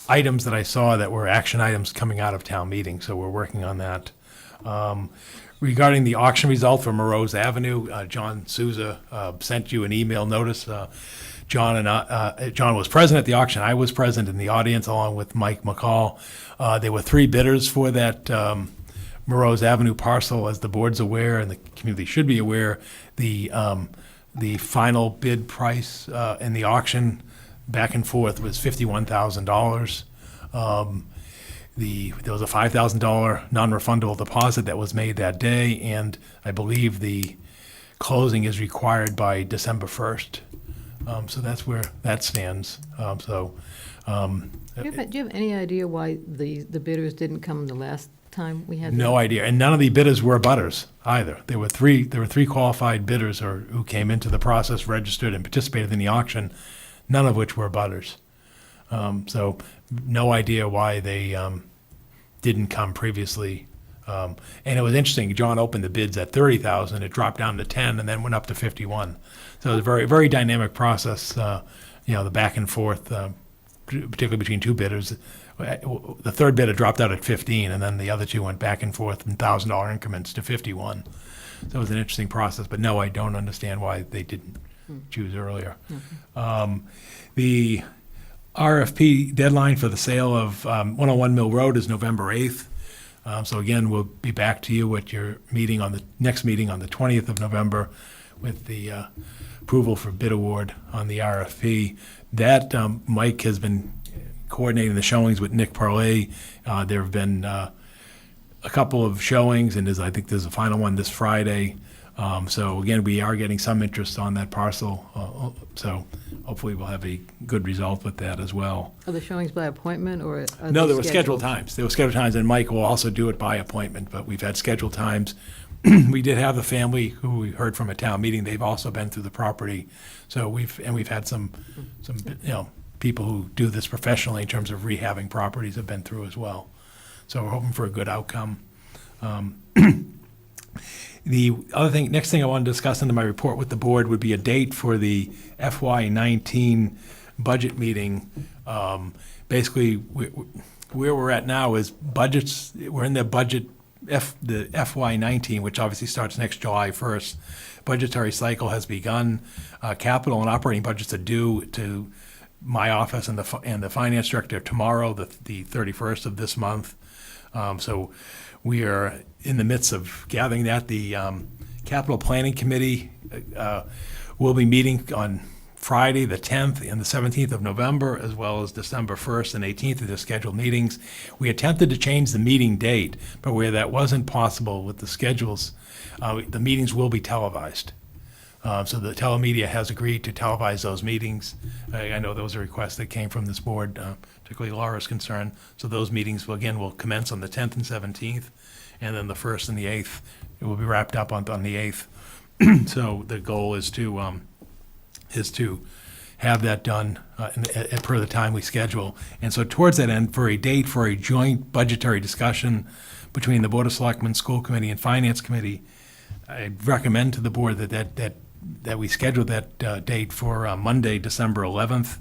items that I saw that were action items coming out of town meeting. So we're working on that. Regarding the auction result for Morose Avenue, John Souza sent you an email notice. John was present at the auction. I was present in the audience along with Mike McCall. There were 3 bidders for that Morose Avenue parcel. As the board's aware and the community should be aware, the final bid price in the auction back and forth was $51,000. There was a $5,000 non-refundable deposit that was made that day, and I believe the closing is required by December 1st. So that's where that stands. Do you have any idea why the bidders didn't come the last time we had? No idea, and none of the bidders were butters either. There were three qualified bidders who came into the process, registered, and participated in the auction, none of which were butters. So no idea why they didn't come previously. And it was interesting. John opened the bids at $30,000. It dropped down to $10,000 and then went up to $51,000. So it was a very, very dynamic process. The back and forth, particularly between 2 bidders. The third bidder dropped out at $15,000, and then the other 2 went back and forth in $1,000 increments to $51,000. So it was an interesting process. But no, I don't understand why they didn't choose earlier. The RFP deadline for the sale of 101 Mill Road is November 8th. So again, we'll be back to you at your meeting on the next meeting on the 20th of November with the approval for bid award on the RFP. That Mike has been coordinating the showings with Nick Parley. There have been a couple of showings, and I think there's a final one this Friday. So again, we are getting some interest on that parcel. So hopefully we'll have a good result with that as well. Are the showings by appointment or are No, they there were scheduled times. There were scheduled times, and Mike will also do it by appointment, but we've had scheduled times. We did have the family who we heard from at town meeting. They've also been through the property. So we've had some people who do this professionally in terms of rehabbing properties have been through as well. So we're hoping for a good outcome. The next thing I want to discuss under my report with the board would be a date for the FY19 budget meeting. Basically, where we're at now is budgets. We're in the budget, the FY19, which obviously starts next July 1st. Budgetary cycle has begun. Capital and operating budgets are due to my office and the finance director tomorrow, the 31st of this month. So we are in the midst of gathering that. The Capital Planning Committee will be meeting on Friday, the 10th and the 17th of November, as well as December 1st and 18th of the scheduled meetings. We attempted to change the meeting date, but where that wasn't possible with the schedules, the meetings will be televised. So the telemedia has agreed to televise those meetings. I know those are requests that came from this board, particularly Laura's concern. So those meetings will commence on the 10th and 17th, and then the 1st and the 8th. It will be wrapped up on the 8th. So the goal is to have that done per the time we schedule. And so towards that end, for a date for a joint budgetary discussion between the Board of Selectmen, School Committee, and Finance Committee, I recommend to the board that we schedule that date for Monday, December 11th.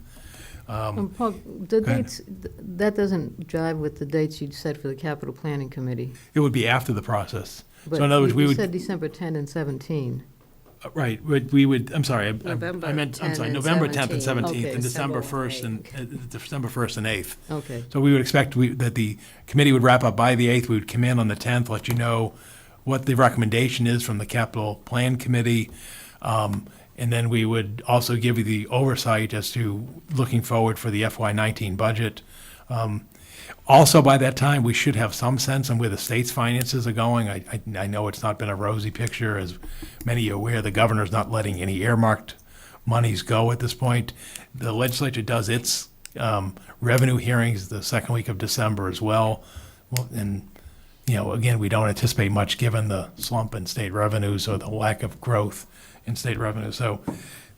Paul, the go ahead. dates, that doesn't jive with the dates you set for the capital planning committee. It would be after the process. But So in other words, we you would. said December 10 and 17. Right, we would, I'm sorry, November I meant, I'm 10 sorry, and November 10th and 17th. 17th, Okay, and December December 1st and, December 1st and 8th. Okay. So we would expect that the committee would wrap up by the 8th, we would come in on the 10th, let you know what the recommendation is from the capital plan committee, and then we would also give you the oversight as to looking forward for the FY19 budget. Also, by that time, we should have some sense on where the state's finances are going. I know it's not been a rosy picture. As many are aware, the governor's not letting any earmarked monies go at this point. The legislature does its revenue hearings the second week of December as well. And, again, we don't anticipate much given the slump in state revenues or the lack of growth in state revenue. So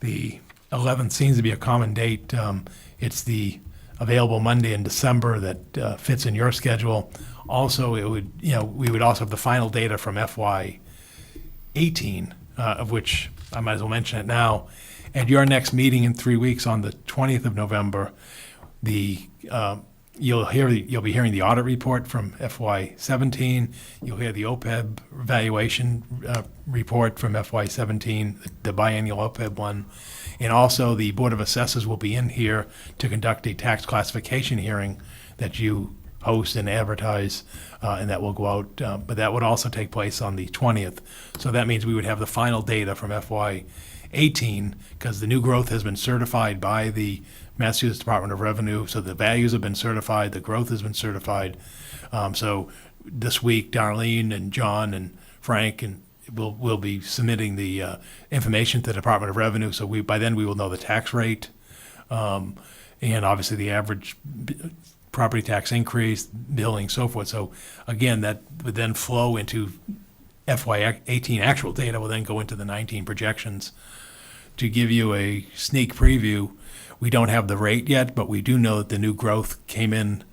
the 11th seems to be a common date. It's the available Monday in December that fits in your schedule. Also, it would, we would also have the final data from FY 18, of which I might as well mention it now. At your next meeting in 3 weeks on the 20th of November, you'll be hearing the audit report from FY 17. You'll hear the OPEB evaluation report from FY 17, the biennial OPEB one. And also, the Board of Assessors will be in here to conduct a tax classification hearing that you host and advertise, and that will go out. But that would also take place on the 20th. So that means we would have the final data from FY 18, because the new growth has been certified by the Massachusetts Department of Revenue. So the values have been certified, the growth has been certified. So this week, Darlene and John and Frank and we'll be submitting the information to the Department of Revenue. So by then we will know the tax rate, and obviously the average property tax increase, billing, so forth. So again, that would then flow into FY 18 actual data, will then go into the 19 projections. To give you a sneak preview, we don't have the rate yet, but we do know that the new growth came in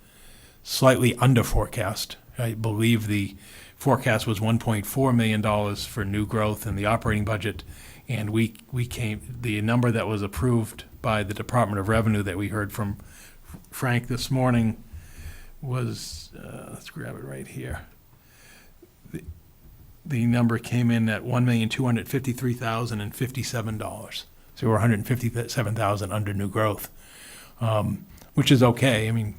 slightly under forecast. I believe the forecast was $1.4 million for new growth in the operating budget, and the number that was approved by the Department of Revenue that we heard from Frank this morning was, let's grab it right here. The number came in at $1,253,057. So we're $157,000 under new growth, which is okay. I mean,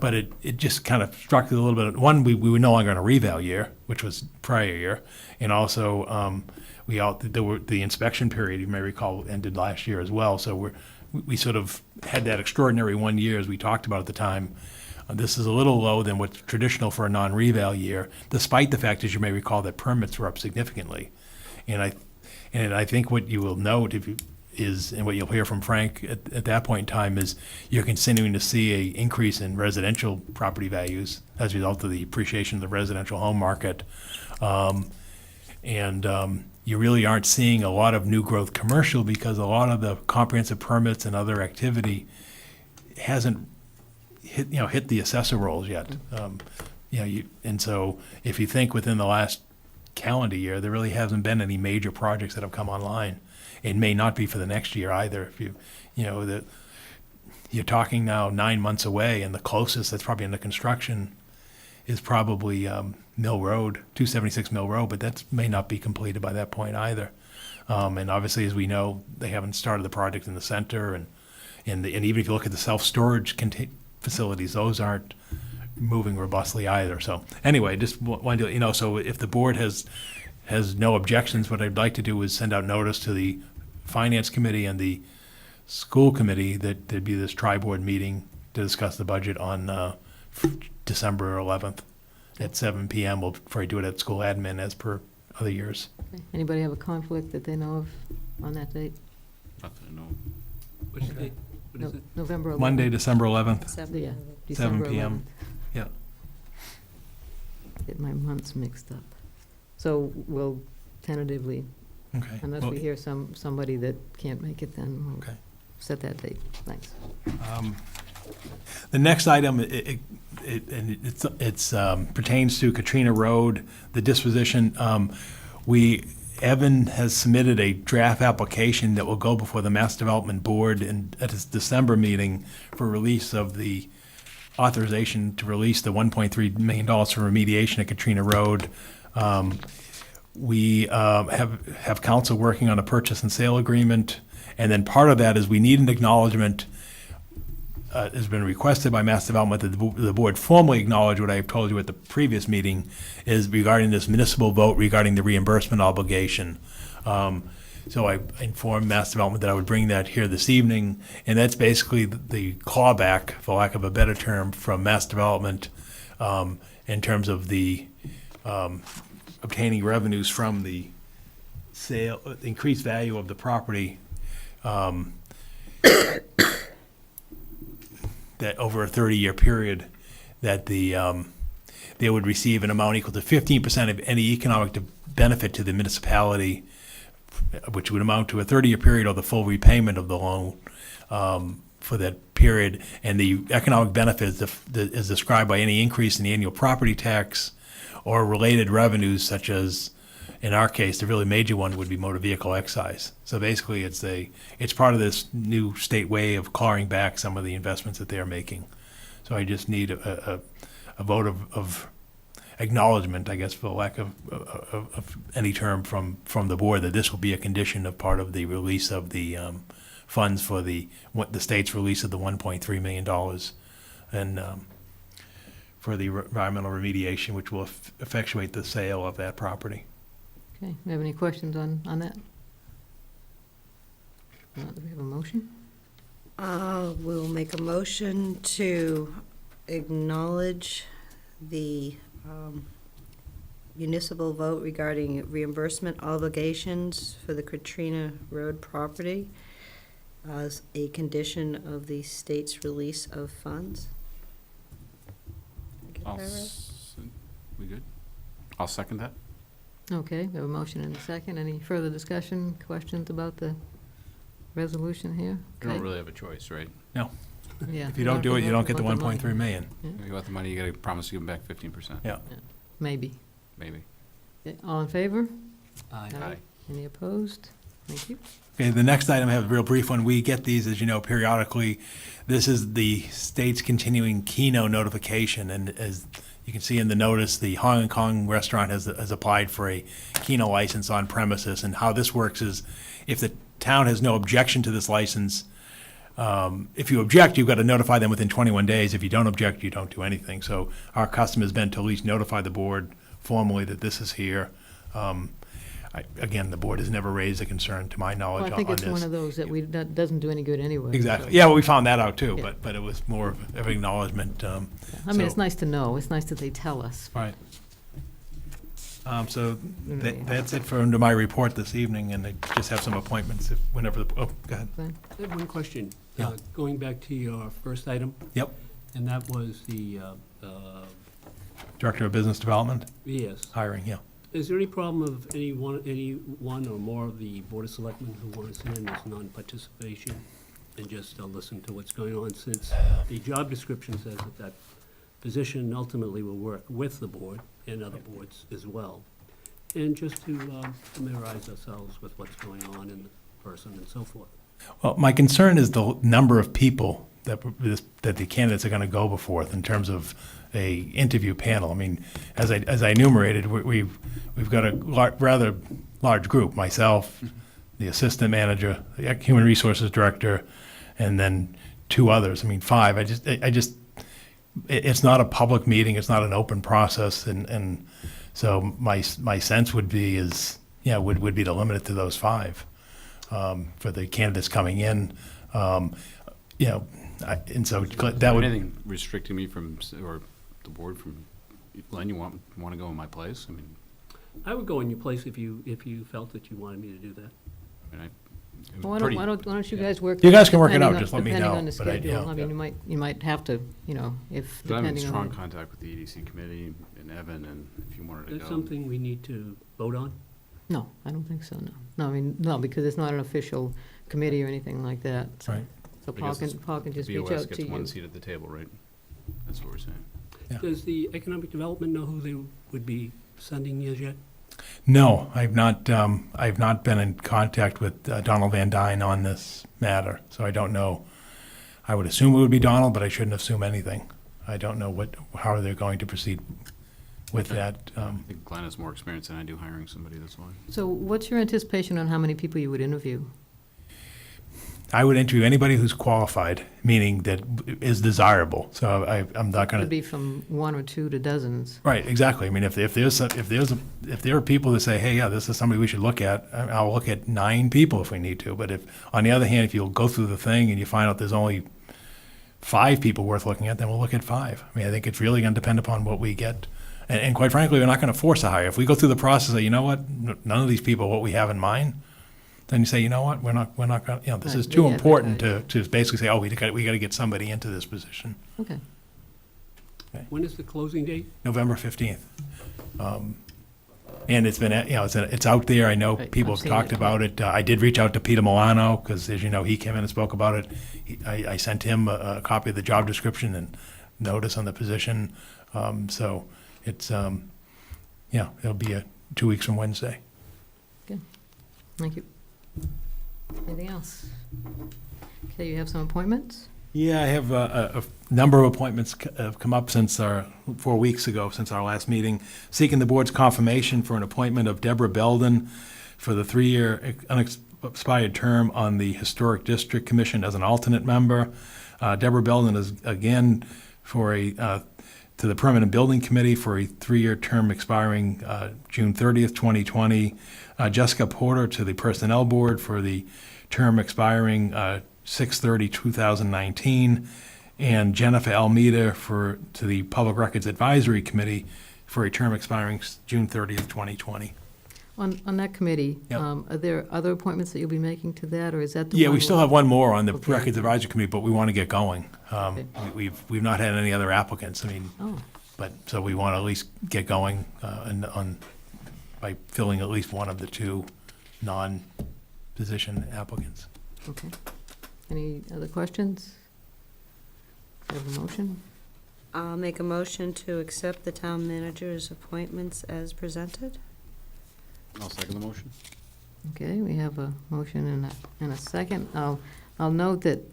but it just kind of struck a little bit. One, we were no longer in a reval year, which was prior year, and also the inspection period, you may recall, ended last year as well. So we sort of had that extraordinary 1 year, as we talked about at the time. This is a little low than what's traditional for a non-reval year, despite the fact, as you may recall, that permits were up significantly. And I think what you will note and what you'll hear from Frank at that point in time is you're continuing to see an increase in residential property values as a result of the appreciation of the residential home market. You really aren't seeing a lot of new growth commercial because a lot of the comprehensive permits and other activity hasn't hit the assessor rolls yet. And so if you think within the last calendar year, there really hasn't been any major projects that have come online. It may not be for the next year either. If you're talking now 9 months away, and the closest that's probably under construction is probably Mill Road, 276 Mill Road, but that may not be completed by that point either. And obviously, as we know, they haven't started the project in the center, and even if you look at the self-storage facilities, those aren't moving robustly either. So anyway, just wanted to, so if the board has no objections, what I'd like to do is send out notice to the Finance Committee and the School Committee that there'd be this tri-board meeting to discuss the budget on December 11th at 7 p.m. We'll probably do it at school admin as per other years. Okay. Anybody have a conflict that they know of on that date? Not that I know. What's the date? What is it? November 11th? Monday, December 11th. Yeah, 7 December 11th. p.m. Yeah. Get my months mixed up. So we'll tentatively, Okay. unless Well, we hear somebody that can't make it, then we'll Okay. set that date. Thanks. The next item, pertains to Katrina Road, the disposition. Evan has submitted a draft application that will go before the Mass Development Board at his December meeting for release of the authorization to release the $1.3 million for remediation at Katrina Road. We have council working on a purchase and sale agreement, and then part of that is we need an acknowledgement. Has been requested by Mass Development that the board formally acknowledge what I've told you at the previous meeting is regarding this municipal vote regarding the reimbursement obligation. So I informed Mass Development that I would bring that here this evening, and that's basically the clawback, for lack of a better term, from Mass Development in terms of the obtaining revenues from the sale, increased value of the property. That over a 30-year period, that they would receive an amount equal to 15% of any economic benefit to the municipality, which would amount to a 30-year period or the full repayment of the loan for that period. And the economic benefit is described by any increase in the annual property tax or related revenues, such as, in our case, the really major one would be motor vehicle excise. So basically, it's part of this new state way of clawing back some of the investments that they're making. So I just need a vote of acknowledgement, I guess, for lack of any term from the board, that this will be a condition of part of the release of the funds for the state's release of the $1.3 million and for the environmental remediation, which will effectuate the sale of that property. Okay, we have any questions on that? Do we have a motion? We'll make a motion to acknowledge the municipal vote regarding reimbursement obligations for the Katrina Road property as a condition of the state's release of funds. Did I get that right? We good? I'll second that. Okay, we have a motion and a second. Any further discussion, questions about the resolution here? You Okay. don't really have a choice, right? No. Yeah. If you don't do it, you don't get the want money. 1.3 million. If you want the money, you gotta promise to give them back 15%. Yeah. Maybe. Maybe. Okay, all in favor? Aye. Aye. Any opposed? Thank you. Okay, the next item, I have a real brief one. We get these, as you know, periodically. This is the state's continuing Keno notification, and as you can see in the notice, the Hong Kong restaurant has applied for a Keno license on premises, and how this works is if the town has no objection to this license, if you object, you've got to notify them within 21 days. If you don't object, you don't do anything. So our custom has been to at least notify the board formally that this is here. Again, the board has never raised a concern, to my knowledge, Well, I on think this. it's one of those that doesn't do any good anyway. Exactly. so- Yeah, well, we found that out too, Yeah. but it was more of an acknowledgement. I mean, it's so- nice to know. It's nice that they tell us. Right. So that's it for under my report this evening, and I just have some appointments whenever, go ahead. Glenn? I have one question. Yeah. Going back to your first item, Yep, and that was the, Director of Business Development, yes. hiring, yeah. Is there any problem of any one or more of the Board of Selectmen who want to sit in as non-participation and just listen to what's going on, since the job description says that position ultimately will work with the board and other boards as well? And just to familiarize ourselves with what's going on in the person and so forth. Well, my concern is the number of people that the candidates are going to go before in terms of a interview panel. I mean, as I enumerated, we've got a rather large group, myself, the assistant manager, the human resources director, and then two others. I mean, five. It's not a public meeting. It's not an open process. And so my sense would be would be to limit it to those five for the candidates coming in. And so that would. Anything restricting me from, or the board from, Glenn, you want to go in my place? I mean, I would go in your place if you felt that you wanted me to do that. I mean, Why don't you guys work? You guys can work it out, depending on- just let me know, Depending on the but I- schedule, yeah. I mean, you might have to, you know, if, But I'm in depending strong on. contact with the EDC committee and Evan, and if you wanted to That's go. something we need to vote on? No, I don't think so, no. No, I mean, no, because it's not an official committee or anything like that. so- Right. So I guess Paul can just reach BOS out to gets one you. seat at the table, right? That's what we're saying. Yeah. Does the economic development know who they would be sending you yet? No, I've not been in contact with Donald Van Dyne on this matter, so I don't know. I would assume it would be Donald, but I shouldn't assume anything. I don't know how they're going to proceed with that. I think Glenn has more experience than I do hiring somebody, that's why. So what's your anticipation on how many people you would interview? I would interview anybody who's qualified, meaning that is desirable. So I'm not going Could to. be from 1 or 2 to dozens. Right, exactly. I mean, if there are people that say, hey, yeah, this is somebody we should look at, I'll look at 9 people if we need to. But if, on the other hand, if you'll go through the thing and you find out there's only 5 people worth looking at, then we'll look at 5. I mean, I think it's really going to depend upon what we get. And quite frankly, we're not going to force a hire. If we go through the process of, you know what, none of these people are what we have in mind, then you say, you know what, we're not going to, you know, this Right, is too important re-advertise. to basically say, oh, we got to get somebody into this position. Okay. When is the closing date? November 15th. And it's been, you know, it's out there. I know Right, people I've have seen talked it. about it. I did reach out to Peter Milano because, as you know, he came in and spoke about it. I sent him a copy of the job description and notice on the position. So it's, yeah, it'll be 2 weeks from Wednesday. Thank you. Anything else? Okay, you have some appointments? Yeah, I have a number of appointments have come up since 4 weeks ago, since our last meeting, seeking the board's confirmation for an appointment of Deborah Belden for the 3-year unexpired term on the Historic District Commission as an alternate member. Deborah Belden is again to the Permanent Building Committee for a 3-year term expiring June 30th, 2020. Jessica Porter to the Personnel Board for the term expiring 6/30/2019, and Jennifer Almeida to the Public Records Advisory Committee for a term expiring June 30th, 2020. On that committee, Yep. are there other appointments that you'll be making to that, or is that the Yeah, one we still where- have one more on the Okay. Records Advisory Committee, but we want to get going. Okay. We've not had any other applicants. I mean, Oh, but so we want to at least get going by filling at least one of the 2 non-position applicants. okay. Any other questions? Do you have a motion? I'll make a motion to accept the town manager's appointments as presented. I'll second the motion. Okay, we have a motion and a second. I'll note that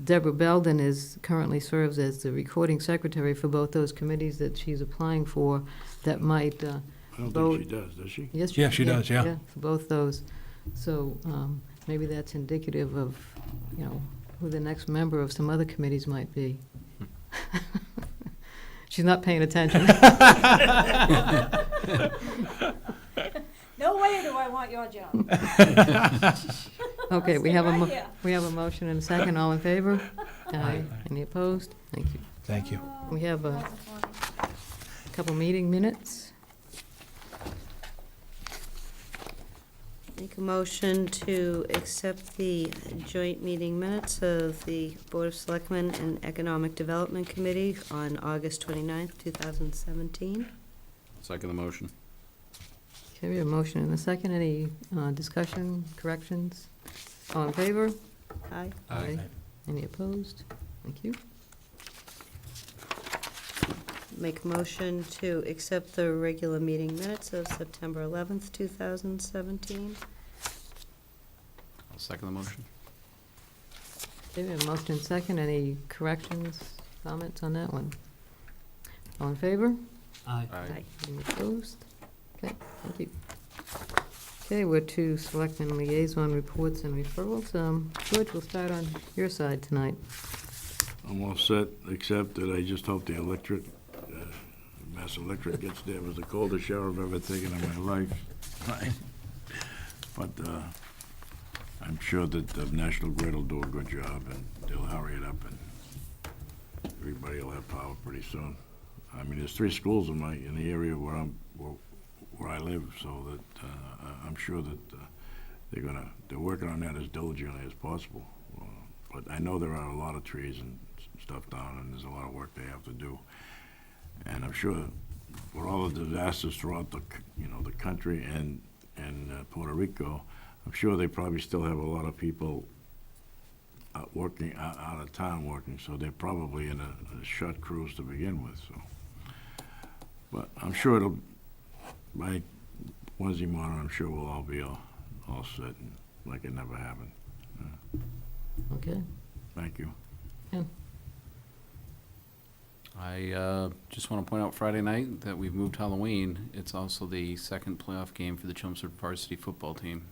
Deborah Belden currently serves as the recording secretary for both those committees that she's applying for that might I don't vote. think she does she? Yes, Yeah, she does, yeah. for both those. So maybe that's indicative of, you know, who the next member of some other committees might be. She's not paying attention. No way do I want your job. Okay, we have Right here. we have a motion and a second. All in favor? Aye. Any opposed? Thank you. Thank you. We have a couple meeting minutes. Make a motion to accept the joint meeting minutes of the Board of Selectmen and Economic Development Committee on August 29th, 2017. Second the motion. Okay, we have a motion and a second. Any discussion, corrections? All in favor? Aye. Aye. Any opposed? Thank you. Make a motion to accept the regular meeting minutes of September 11th, 2017. I'll second the motion. Okay, we have a motion and second. Any corrections, comments on that one? All in favor? Aye. Aye. Any opposed? Okay, thank you. Okay, we're to Selectmen Liaison Reports and Referrals. George, we'll start on your side tonight. I'm all set, except that I just hope the Mass Electric gets there. It was the coldest shower I've ever taken in my life. But I'm sure that the National Grid will do a good job, and they'll hurry it up, and everybody will have power pretty soon. I mean, there's 3 schools in the area where where I live, so that I'm sure that they're working on that as diligently as possible. But I know there are a lot of trees and stuff down, and there's a lot of work they have to do. And I'm sure for all the disasters throughout the country and Puerto Rico, I'm sure they probably still have a lot of people working out of town working, so they're probably in a shut crews to begin with. So, but I'm sure it'll by Wednesday morning. I'm sure we'll all be all set and like it never happened. Okay. Thank you. I just want to point out Friday night that we've moved Halloween. It's also the second playoff game for the Chelmsford varsity football team.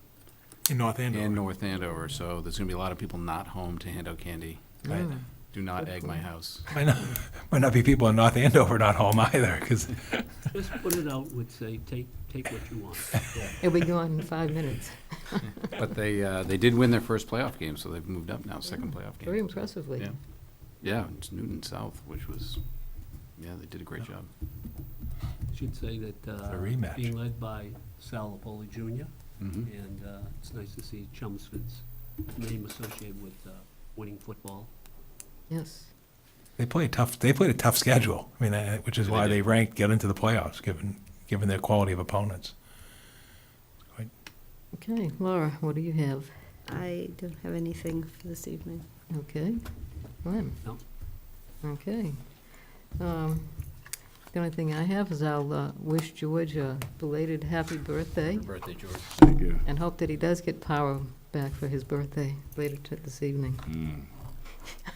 In North Andover. In North Andover, so there's going to be a lot of people not home to hand out candy. Right. Do not egg my house. Might not be people in North Andover not home either, because Just put it out with, say, take what you want. It'll be gone in 5 minutes. But they did win their first playoff game, so they've moved up now, second playoff game. Very impressively. Yeah. Yeah, it's Newton South, which was, yeah, they did a great job. Should say that a rematch. being led by Sal Napoli Jr., Mhm. and it's nice to see Chelmsford's name associated with winning football. Yes. they played a tough schedule. I mean, which is why they ranked get into the playoffs, given their quality of opponents. Okay, Laura, what do you have? I don't have anything for this evening. Okay. Glenn? No. Okay. The only thing I have is I'll wish George a belated happy birthday Happy birthday, George. Thank you. and hope that he does get power back for his birthday later this evening.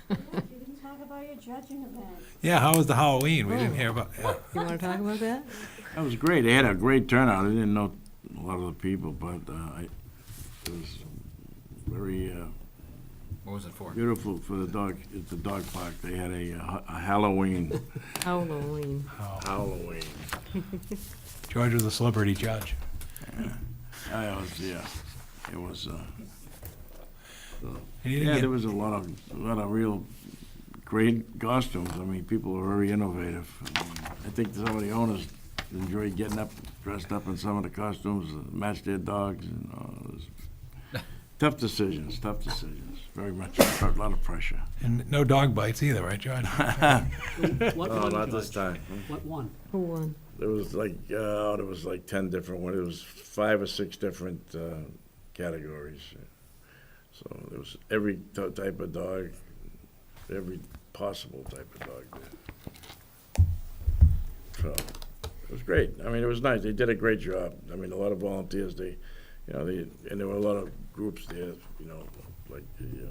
You didn't talk about your judging event. Yeah, how was the Halloween? We didn't Oh. hear about. Yeah. You want to talk about that? That was great. They had a great turnout. I didn't know a lot of the people, but it was very What was it for? beautiful for the dog. At the dog park, they had a Halloween. Halloween. Halloween. George was a celebrity judge. It was. And you didn't Yeah, get- there was a lot of real great costumes. I mean, people were very innovative. I think some of the owners enjoyed getting up, dressed up in some of the costumes, match their dogs, and it was tough decisions. Very much a lot of pressure. And no dog bites either, right, George? What Oh, won, not this George? time. What won? Who won? There was like 10 different ones. There was 5 or 6 different categories. So there was every type of dog, every possible type of dog there. So it was great. I mean, it was nice. They did a great job. I mean, a lot of volunteers. And there were a lot of groups there. Like the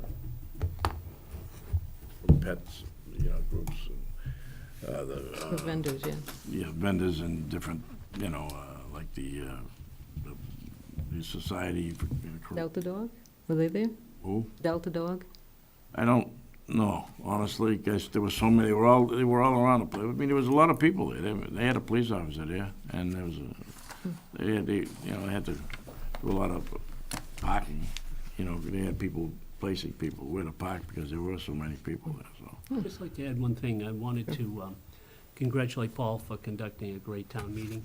pets, groups. And, The vendors, yeah. yeah, vendors and different, like the society for Delta Dog? Were they there? Who? Delta Dog? I don't know, honestly. Guess there were so many. They were all around the place. I mean, there was a lot of people there. They had a police officer there, and there was they had to do a lot of parking. They had people placing people where to park because there were so many people there. So. I'd just like to add one thing. I wanted to congratulate Paul for conducting a great town meeting.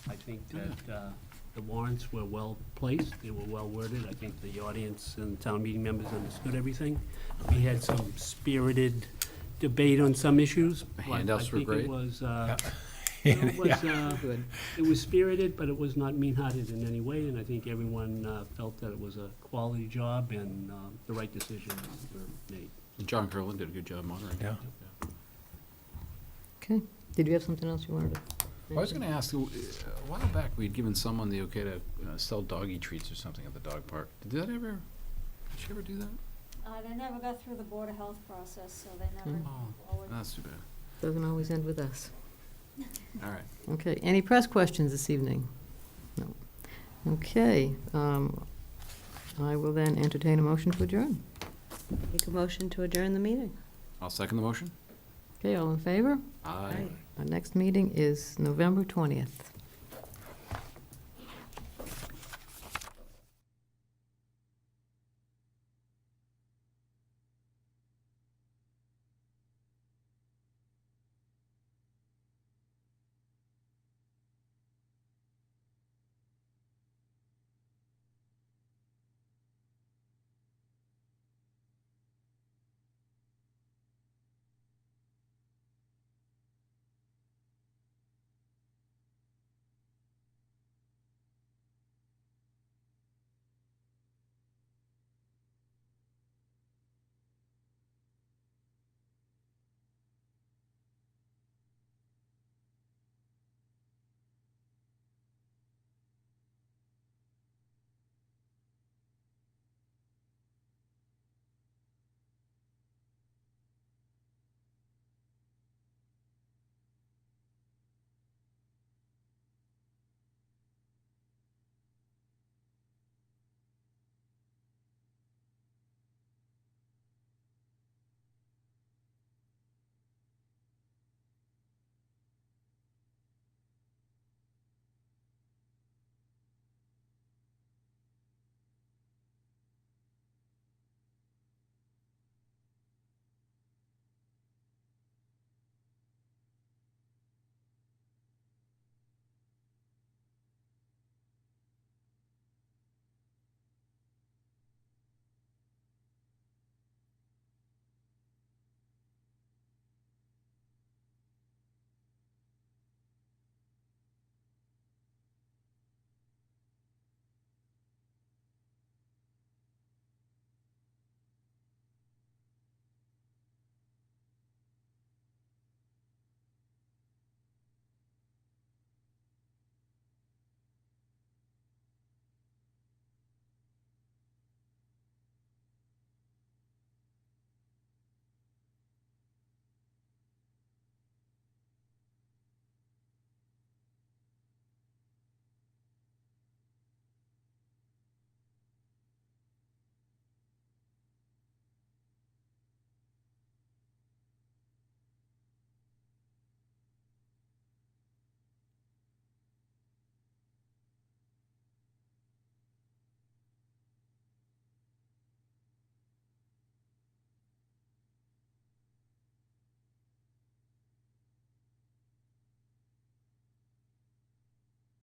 I think that the warrants were well placed, they were well worded. I think the audience and town meeting members understood everything. We had some spirited debate on some issues. The but handouts were great. I think it was, Good. it was spirited, but it was not mean-hearted in any way, and I think everyone felt that it was a quality job and the right decisions were made. John Curlin did a good job moderating. Yeah. Okay. Did you have something else you wanted to? I was going to ask, a while back, we'd given someone the okay to sell doggy treats or something at the dog park. Did she ever do that? They never got through the Board of Health process, so they never Oh, forward. that's too bad. Doesn't always end with us. All right. Okay, any press questions this evening? No. Okay, I will then entertain a motion to adjourn. Make a motion to adjourn the meeting. I'll second the motion. Okay, all in favor? Aye. Our next meeting is November 20th.